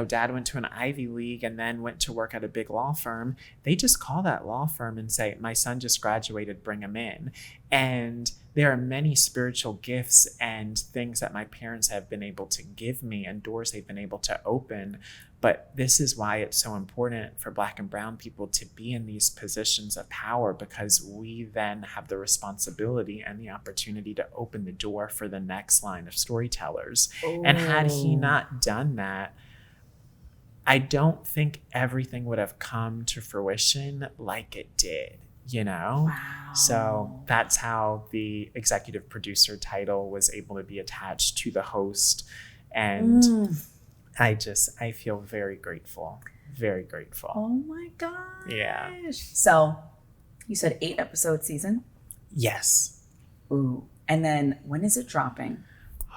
dad went to an Ivy League and then went to work at a big law firm. They just call that law firm and say, my son just graduated, bring him in. And there are many spiritual gifts and things that my parents have been able to give me and doors they've been able to open. But this is why it's so important for Black and Brown people to be in these positions of power, because we then have the responsibility and the opportunity to open the door for the next line of storytellers. And had he not done that, I don't think everything would have come to fruition like it did, you know? Wow. So that's how the executive producer title was able to be attached to the host. And I feel very grateful, very grateful. Oh my gosh. Yeah. So you said 8-episode season? Yes. Ooh. And then when is it dropping?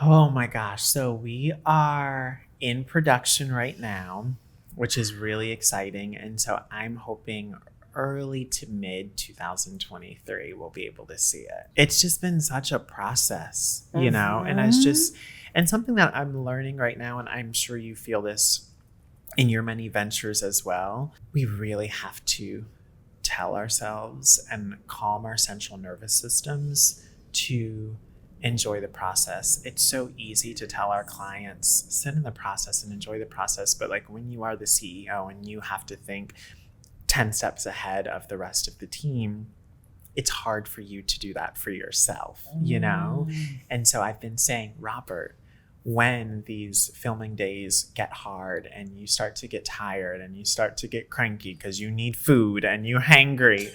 Oh my gosh. So we are in production right now, which is really exciting. And so I'm hoping early to mid 2023 we'll be able to see it. It's just been such a process, you know, and something that I'm learning right now, and I'm sure you feel this in your many ventures as well. We really have to tell ourselves and calm our central nervous systems to enjoy the process. It's so easy to tell our clients, sit in the process and enjoy the process. But like when you are the CEO and you have to think 10 steps ahead of the rest of the team, it's hard for you to do that for yourself, you know? And so I've been saying, Robert, when these filming days get hard and you start to get tired and you start to get cranky because you need food and you're hangry,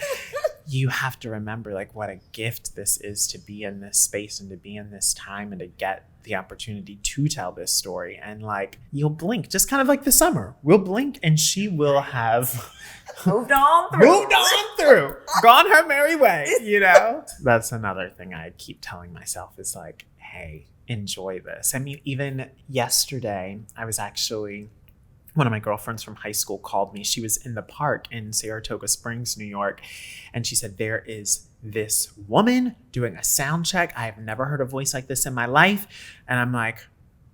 you have to remember like what a gift this is to be in this space and to be in this time and to get the opportunity to tell this story. And like, you'll blink, just kind of like the summer. We'll blink and she will have moved on through, gone her merry way, you know? That's another thing I keep telling myself is like, hey, enjoy this. I mean, even yesterday, I was actually, one of my girlfriends from high school called me. She was in the park in Saratoga Springs, New York. And she said, there is this woman doing a sound check. I have never heard a voice like this in my life. And I'm like,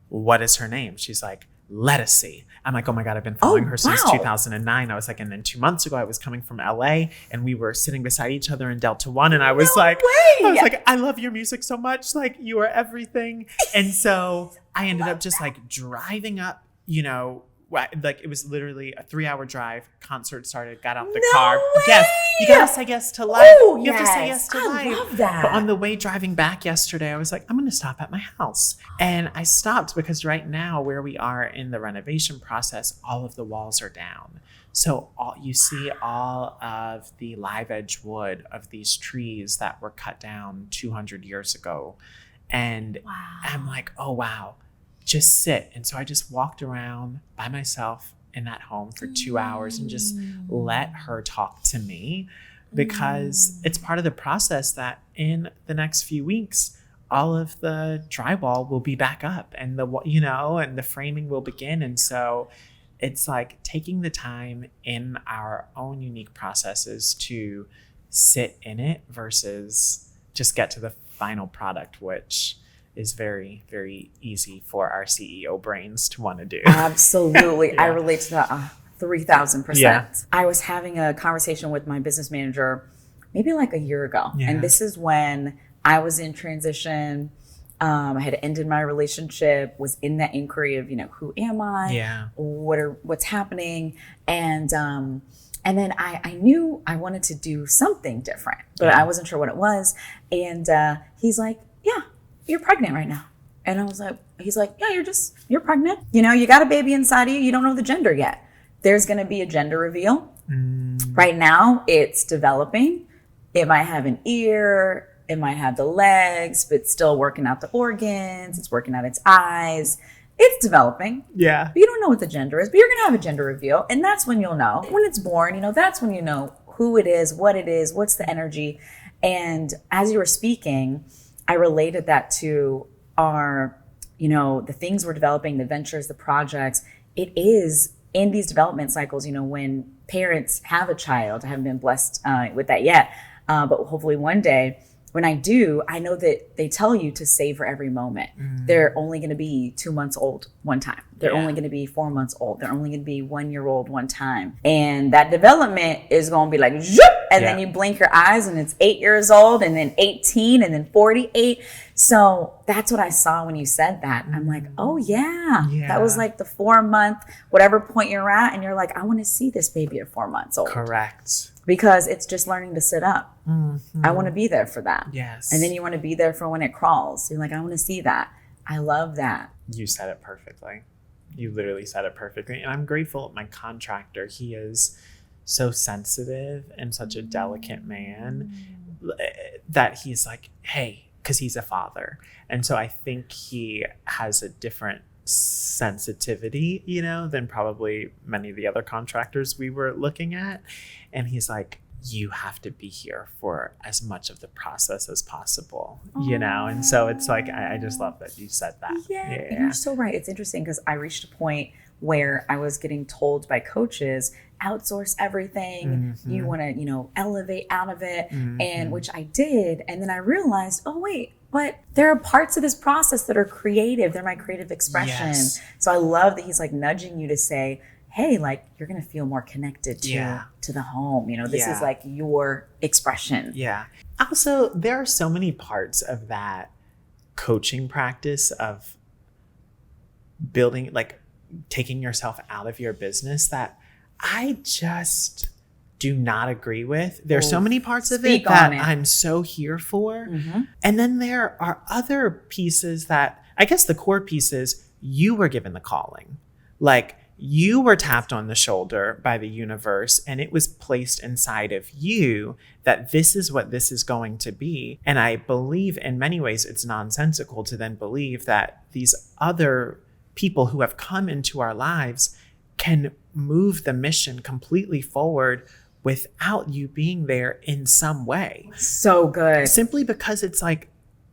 what is her name? She's like, Lettucey. I'm like, oh my God, I've been following her since 2009. I was like, and then 2 months ago, I was coming from LA and we were sitting beside each other in Delta One. And I was I love your music so much. Like, you are everything. And so I ended up just like driving up, you know, like it was literally a 3-hour drive. Concert started, got out the car. Way. Yes, you gotta say yes to life. Ooh, you have to say yes to life. I love that. But on the way driving back yesterday, I was like, I'm gonna stop at my house. And I stopped because right now where we are in the renovation process, all of the walls are down. So you see all of the live edge wood of these trees that were cut down 200 years ago. And I'm like, oh, wow. Just sit. And so I just walked around by myself in that home for 2 hours and just let her talk to me, because it's part of the process that in the next few weeks, all of the drywall will be back up and and the framing will begin. And so it's like taking the time in our own unique processes to sit in it versus just get to the final product, which is very, very easy for our CEO brains to want to do. Absolutely. Yeah. I relate to that 3,000%. Yeah. I was having a conversation with my business manager maybe like a year ago. Yeah. And this is when I was in transition. I had ended my relationship, was in that inquiry of, who am I? Yeah. What's happening? And then I knew I wanted to do something different, but I wasn't sure what it was. And he's like, yeah, you're pregnant right now. And I was like, he's like, yeah, you're pregnant. You got a baby inside of you. You don't know the gender yet. There's going to be a gender reveal. Right now it's developing. It might have an ear. It might have the legs, but still working out the organs. It's working out its eyes. It's developing. Yeah. But you don't know what the gender is, but you're going to have a gender reveal. And that's when you'll know. When it's born, that's when you know who it is, what's the energy. And as you were speaking, I related that to our, the things we're developing, the ventures, the projects. It is in these development cycles, when parents have a child. I haven't been blessed with that yet. But hopefully one day, when I do, I know that they tell you to savor every moment. They're only going to be 2 months old one time. They're only going to be 4 months old. They're only going to be 1 year old one time. And that development is going to be like, zoop, and then you blink your eyes and it's 8 years old and then 18 and then 48. So that's what I saw when you said that. I'm like, oh yeah. That was like the 4 month, whatever point you're at. And you're like, I want to see this baby at 4 months old. Correct. Because it's just learning to sit up. I want to be there for that. Yes. And then you want to be there for when it crawls. You're like, I want to see that. I love that. You said it perfectly. You literally said it perfectly. And I'm grateful my contractor, he is so sensitive and such a delicate man that he's like, hey, because he's a father. And so I think he has a different sensitivity, than probably many of the other contractors we were looking at. And he's like, you have to be here for as much of the process as possible, And so it's like, I just love that you said that. Yeah. And you're so right. It's interesting because I reached a point where I was getting told by coaches, outsource everything. You want to, elevate out of it. And which I did. And then I realized, oh, wait, but there are parts of this process that are creative. They're my creative expression. Yes. So I love that he's like nudging you to say, hey, like you're going to feel more connected to the home. This is like your expression. Yeah. Also, there are so many parts of that coaching practice of building, like taking yourself out of your business that I just do not agree with. There's so many parts of it that I'm so here for. And then there are other pieces that I guess the core piece is you were given the calling. Like, you were tapped on the shoulder by the universe, and it was placed inside of you that this is what this is going to be. And I believe in many ways it's nonsensical to then believe that these other people who have come into our lives can move the mission completely forward without you being there in some way. So good. Simply because it's like,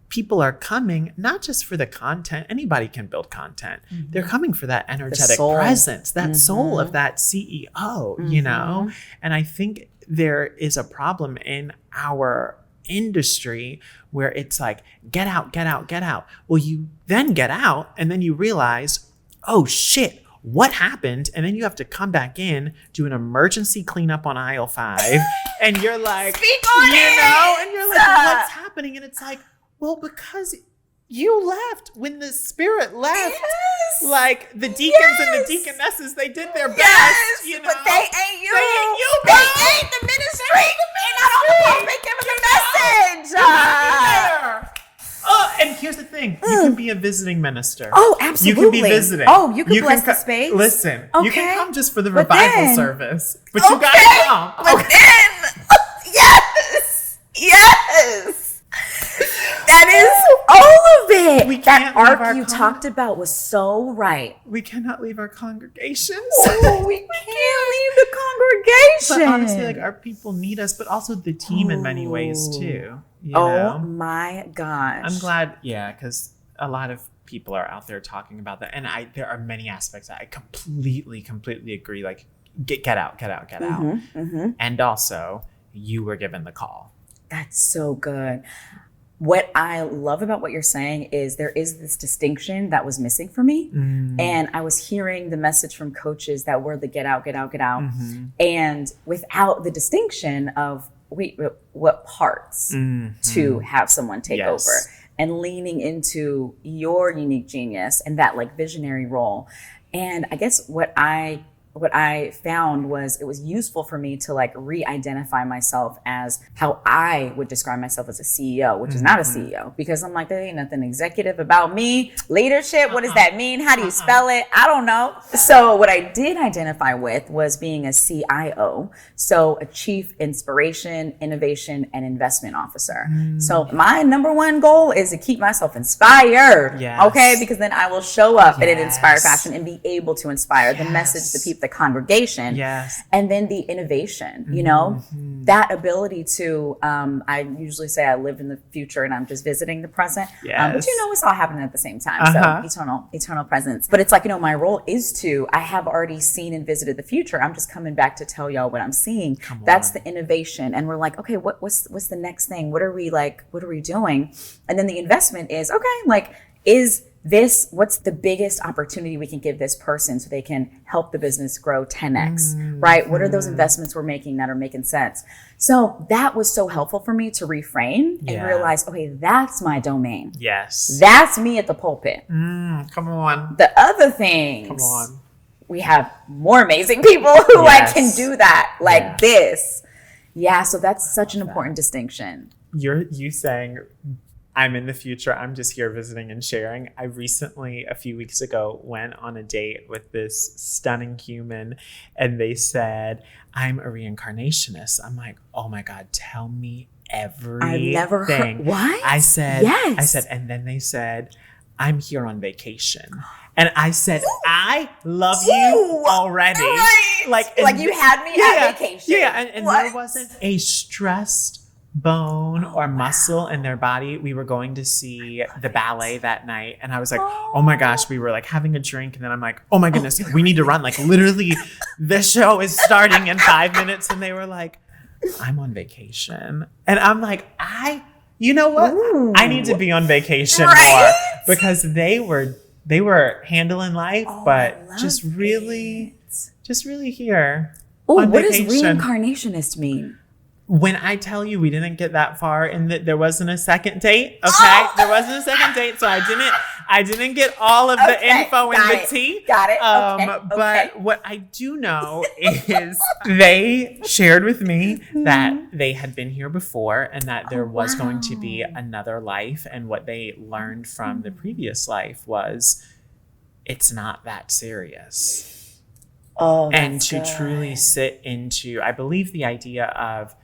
people are coming not just for the content. Anybody can build content. Mm-hmm. They're coming for that energetic presence, that soul of that CEO, you know? And I think there is a problem in our industry where it's like, get out, get out, get out. Well, you then get out and then you realize, oh shit, what happened? And then you have to come back in, do an emergency cleanup on aisle 5. And you're like, speak on it, know, and you're like, what's happening? And it's like, well, because you left when the spirit left. Yes. Like the deacons and the deaconesses, they did their best, you know. But they ain't you. They ain't you, They ain't the ministry. They're not on the pulpit giving the message. And here's the thing. You can be a visiting minister. Oh, absolutely. You can be visiting. Oh, you can bless the space. Listen, okay. You can come just for the revival service. But you gotta come. But then, yes. That is all of it. That arc you talked about was so right. We cannot leave our congregations. Oh, we can't leave the congregation. But honestly, like, our people need us, but also the team in many ways too. You know? My gosh. I'm glad, because a lot of people are out there talking about that. And there are many aspects that I completely agree. Like, get out. Mm-hmm. And also, you were given the call. That's so good. What I love about what you're saying is there is this distinction that was missing for me. And I was hearing the message from coaches that were the get out. And without the distinction of what parts to have someone take over, and leaning into your unique genius and that like visionary role. And I guess what I found was it was useful for me to like re-identify myself as how I would describe myself as a CEO, which is not a CEO, because I'm like, there ain't nothing executive about me. Leadership, what does that mean? How do you spell it? I don't know. So what I did identify with was being a CIO. So a Chief Inspiration, Innovation, and Investment Officer. So my number one goal is to keep myself inspired. Okay? Because then I will show up in an inspired fashion and be able to inspire the message, the people, the congregation, and then the innovation, you know, that ability to, I usually say I live in the future and I'm just visiting the present, but you know, it's all happening at the same time. So eternal presence. But it's like, you know, my role is I have already seen and visited the future. I'm just coming back to tell y'all what I'm seeing. That's the innovation. And we're like, okay, what's the next thing? What are we doing? And then the investment is, okay, like, what's the biggest opportunity we can give this person so they can help the business grow 10x, right? What are those investments we're making that are making sense? So that was so helpful for me to reframe and realize, okay, that's my domain. That's me at the pulpit. Come on. The other things. Come on. We have more amazing people who like can do that like this. Yeah, so that's such an important distinction. You saying, I'm in the future, I'm just here visiting and sharing. I recently, a few weeks ago, went on a date with this stunning human, and they said, I'm a reincarnationist. I'm like, oh my God, tell me everything. I've never heard. What? I said, and then they said, I'm here on vacation. And I said, I love you already. Right. Like you had me at vacation. And there wasn't a stressed bone or muscle in their body. We were going to see the ballet that night, and I was like, oh my gosh, we were like having a drink, and then I'm like, oh my goodness, we need to run, like literally the show is starting in 5 minutes. And they were like, I'm on vacation. And I'm like, you know what? I need to be on vacation more, because they were handling life, but just really here. Oh, what does reincarnationist mean? When I tell you we didn't get that far and that there wasn't a second date, okay? There wasn't a second date, so I I didn't get all of the info in the tea. Got it. Okay. But what I do know is they shared with me that they had been here before and that there was going to be another life. And what they learned from the previous life was it's not that serious. Oh, and to truly sit into, I believe the idea of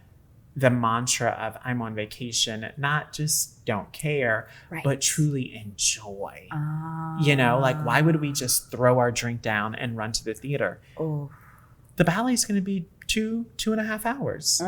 the mantra of I'm on vacation, not just don't care, but truly enjoy. You know, like why would we just throw our drink down and run to the theater? Oh. The ballet's going to be 2.5 hours.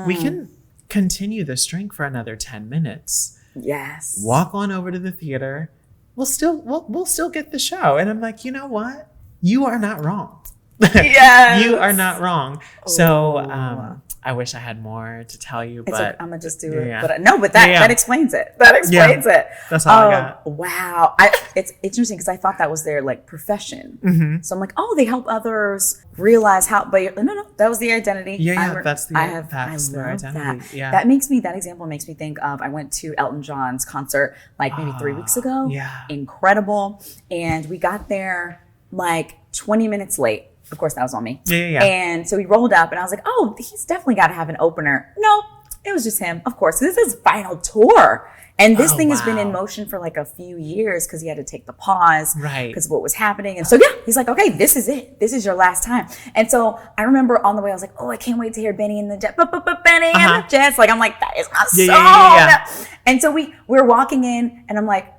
We can continue this drink for another 10 minutes. Yes. Walk on over to the theater. We'll still get the show. And I'm like, you know what? You are not wrong. Yes. You are not wrong. So I wish I had more to tell you, but I'm gonna just do it. But that explains it. That explains it. That's all I got. Wow. It's interesting because I thought that was their like profession. So I'm like, oh, they help others realize how. But no, that was the identity. That's their identity. That. Yeah. That example makes me think of. I went to Elton John's concert like maybe 3 weeks ago. Yeah. Incredible. And we got there like 20 minutes late. Of course, that was on me. Yeah. And so we rolled up and I was like, oh, he's definitely got to have an opener. No, it was just him. Of course. This is his final tour. And this thing has been in motion for like a few years because he had to take the pause because of what was happening. And so, he's like, okay, this is it. This is your last time. And so I remember on the way, I was like, oh, I can't wait to hear Benny and the Jets. Benny and the Jets. Like, I'm like, that is my song. Yeah. And so we're walking in and I'm like,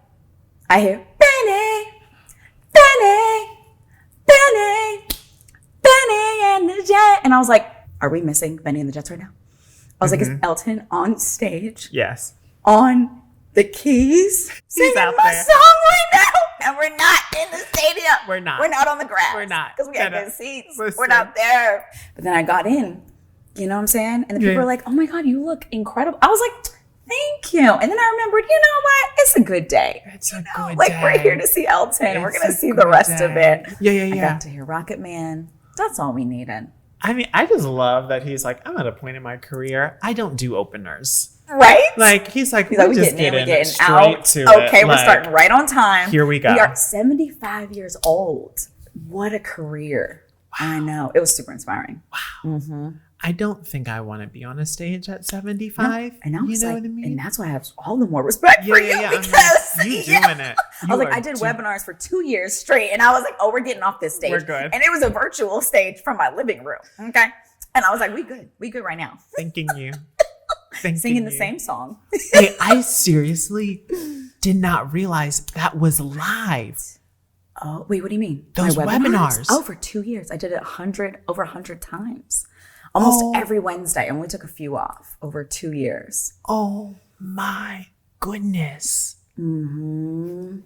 I hear Benny, Benny, Benny, Benny and the Jets. And I was like, are we missing Benny and the Jets right now? I was like, is Elton on stage? Yes. On the keys singing my song right now? And we're not in the stadium. We're not. We're not on the grass. We're not. Because we had good seats. Listen. We're not there. But then I got in. You know what I'm saying? And the people were like, oh my God, you look incredible. I was like, thank you. And then I remembered, you know what? It's a good day. It's a good day. Like, we're here to see Elton. We're going to see the rest of it. Yeah. I got to hear Rocket Man. That's all we needed. I mean, I just love that he's like, I'm at a point in my career, I don't do openers. Right? Like, he's like, we just getting straight out. To it. Okay, we're starting right on time. Here we go. We are 75 years old. What a career. Wow. I know. It was super inspiring. Wow. Mm-hmm. I don't think I want to be on a stage at 75. No. And I was you know like, what I mean? And that's why I have all the more respect for you because you doing it. I was like, I did webinars for 2 years straight, and I was like, oh, we're getting off this stage. We're good. And it was a virtual stage from my living room. Okay. And I was like, we good right now. Thanking you. Singing the same song. Hey, I seriously did not realize that was live. Oh, wait, what do you mean? Those webinars. Oh, for 2 years. I did it over 100 times. Almost every Wednesday. I only took a few off over 2 years. Oh my goodness. Mm-hmm.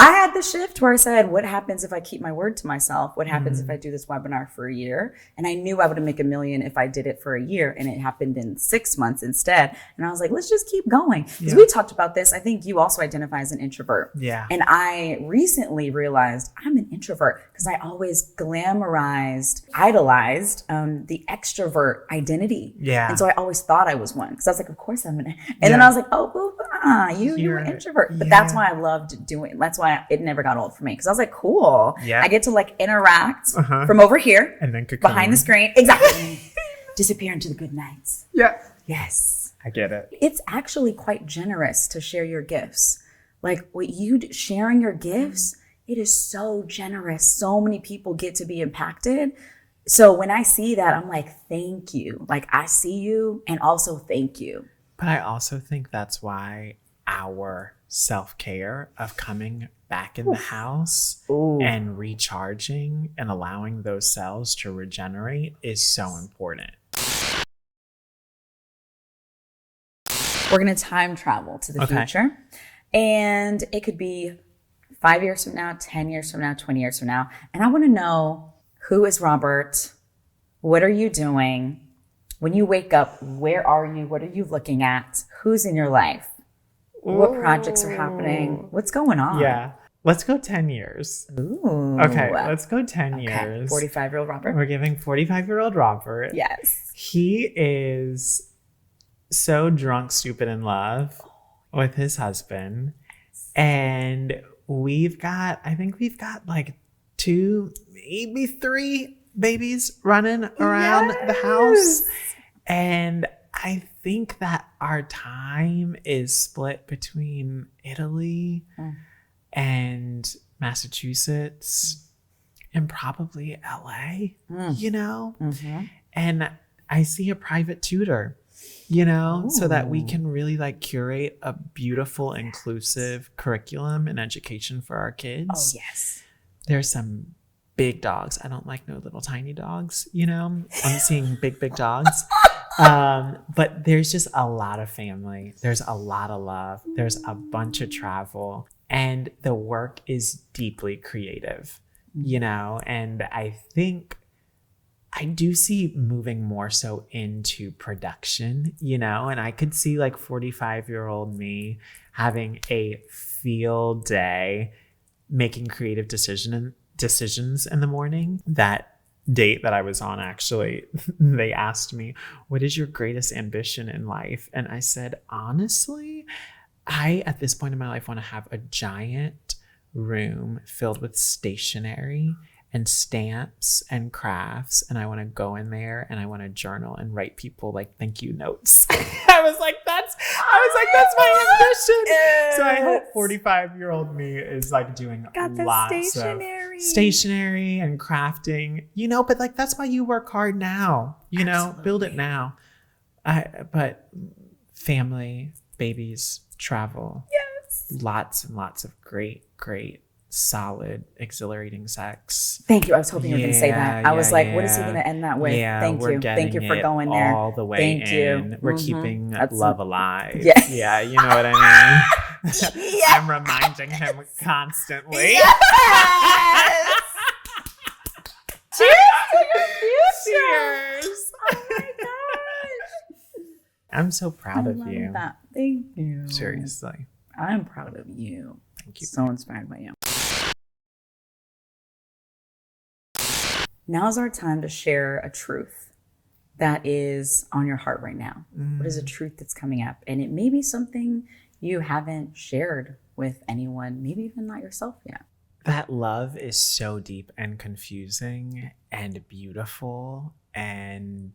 I had the shift where I said, what happens if I keep my word to myself? What happens if I do this webinar for a year? And I knew I would make $1 million if I did it for a year, and it happened in 6 months instead. And I was like, let's just keep going. Because we talked about this. I think you also identify as an introvert. Yeah. And I recently realized I'm an introvert because I always idolized the extrovert identity. Yeah. And so I always thought I was one because I was like, of course I'm an. And then I was like, you're an introvert. But that's why I loved doing. That's why it never got old for me because I was like, cool. Yeah. I get to like interact from over here and then behind the screen. Exactly. Disappear into the good nights. Yeah. Yes. I get it. It's actually quite generous to share your gifts. Like sharing your gifts, it is so generous. So many people get to be impacted. So when I see that, I'm like, thank you. Like I see you and also thank you. But I also think that's why our self-care of coming back in the house and recharging and allowing those cells to regenerate is so important. We're going to time travel to the future. And it could be 5 years from now, 10 years from now, 20 years from now. And I want to know, who is Robert? What are you doing? When you wake up, where are you? What are you looking at? Who's in your life? What projects are happening? What's going on? Yeah. Let's go 10 years. Ooh. Okay, let's go 10 years. 45-year-old Robert. We're giving 45-year-old Robert. Yes. He is so drunk, stupid in love with his husband. And I think we've got like 2, maybe 3 babies running around the house. And I think that our time is split between Italy and Massachusetts and probably LA, you know? And I see a private tutor, you know, so that we can really like curate a beautiful, inclusive curriculum and education for our kids. Oh, yes. There's some big dogs. I don't like no little tiny dogs, you know? I'm seeing big dogs. But there's just a lot of family. There's a lot of love. There's a bunch of travel. And the work is deeply creative, you know? And I think I do see moving more so into production, you know, and I could see like 45-year-old me having a field day making creative decisions in the morning. That date that I was on, actually, they asked me, what is your greatest ambition in life? And I said, honestly, I, at this point in my life, want to have a giant room filled with stationery and stamps and crafts, and I want to go in there and I want to journal and write people like thank you notes. I was like, that's my ambition. So I hope 45-year-old me is like doing lots of stationery and crafting, you know, but like that's why you work hard now, you know, build it now. But family, babies, travel, lots and lots of great, solid, exhilarating sex. Thank you. I was hoping you were going to say that. I was like, what is he going to end that with? Yeah, Thank you. Thank you for going there. All the way Thank in. you. We're keeping love alive. Yes. Yeah, you know what I mean? I'm reminding him constantly. Yes! Cheers to your future. Cheers. Oh my gosh. I'm so proud of you. That. Thank you. Seriously. I'm proud of you. Thank you. So inspired by you. Now's our time to share a truth that is on your heart right now. What is a truth that's coming up? And it may be something you haven't shared with anyone, maybe even not yourself yet. That love is so deep and confusing and beautiful. And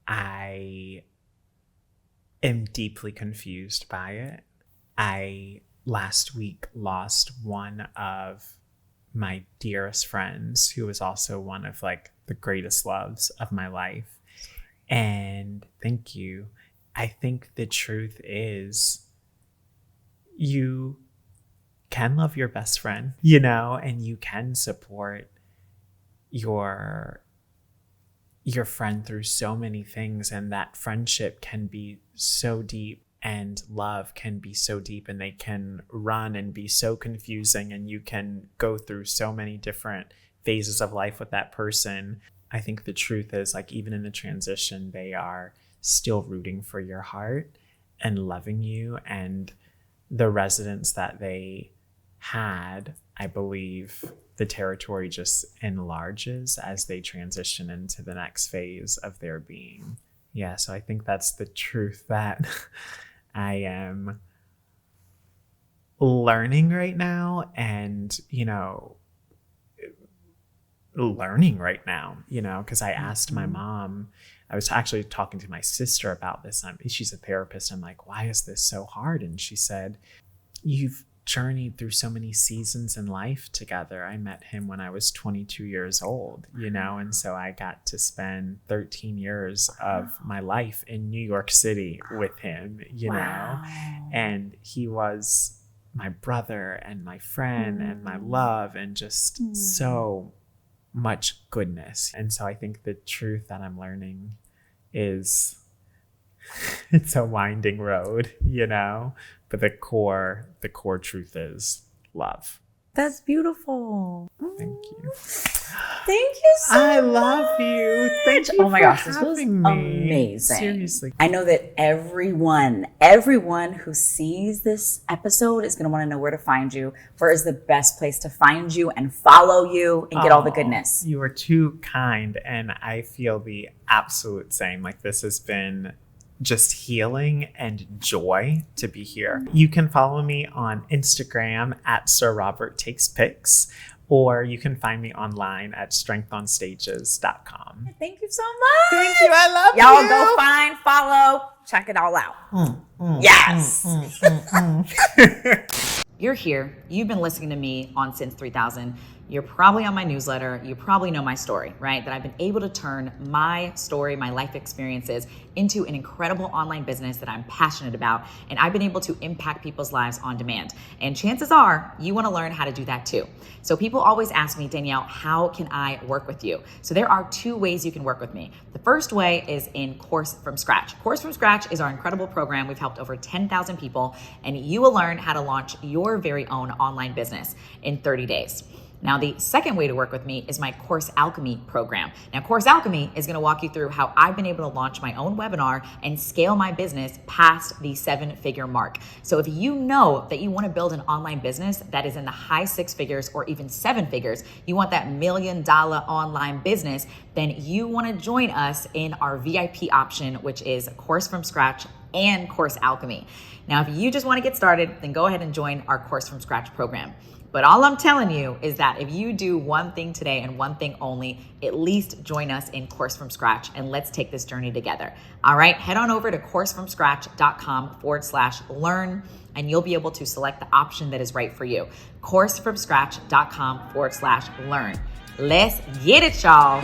I am deeply confused by it. I last week lost one of my dearest friends, who was also one of like the greatest loves of my life. And thank you. I think the truth is you can love your best friend, you know, and you can support your friend through so many things, and that friendship can be so deep. And love can be so deep, and they can run and be so confusing, and you can go through so many different phases of life with that person. I think the truth is, like, even in the transition, they are still rooting for your heart and loving you. And the residence that they had, I believe the territory just enlarges as they transition into the next phase of their being. Yeah, so I think that's the truth that I am learning right now, and, you know, because I asked my mom, I was actually talking to my sister about this. She's a therapist. I'm like, why is this so hard? And she said, you've journeyed through so many seasons in life together. I met him when I was 22 years old, you know, and so I got to spend 13 years of my life in New York City with him, you know, and he was my brother and my friend and my love, and just so much goodness. And so I think the truth that I'm learning is it's a winding road, you know, but the core truth is love. That's beautiful. Thank you. Thank you so much. I love you. Thank you. Oh my gosh, this was having me. amazing. Seriously. I know that everyone who sees this episode is going to want to know where to find you. Where is the best place to find you and follow you and get all the goodness? You are too kind, and I feel the absolute same. Like, this has been just healing and joy to be here. You can follow me on Instagram at Sir Robert Takes Pics, or you can find me online at strengthonstages.com. Thank you so much. Thank you. I love you. Y'all go find, follow, check it all out. Yes. You're here. You've been listening to me on Since 3000. You're probably on my newsletter. You probably know my story, right? That I've been able to turn my story, my life experiences into an incredible online business that I'm passionate about. And I've been able to impact people's lives on demand. And chances are you want to learn how to do that too. So people always ask me, Danielle, how can I work with you? So there are two ways you can work with me. The first way is in Course from Scratch. Course from Scratch is our incredible program. We've helped over 10,000 people, and you will learn how to launch your very own online business in 30 days. Now, the second way to work with me is my Course Alchemy program. Now, Course Alchemy is going to walk you through how I've been able to launch my own webinar and scale my business past the 7-figure mark. So if you know that you want to build an online business that is in the high 6 figures or even 7 figures, you want that $1 million online business, then you want to join us in our VIP option, which is Course from Scratch and Course Alchemy. Now, if you just want to get started, then go ahead and join our Course from Scratch program. But all I'm telling you is that if you do one thing today and one thing only, at least join us in Course from Scratch and let's take this journey together. All right, head on over to coursefromscratch.com/learn and you'll be able to select the option that is right for you. Coursefromscratch.com/learn. Let's get it, y'all.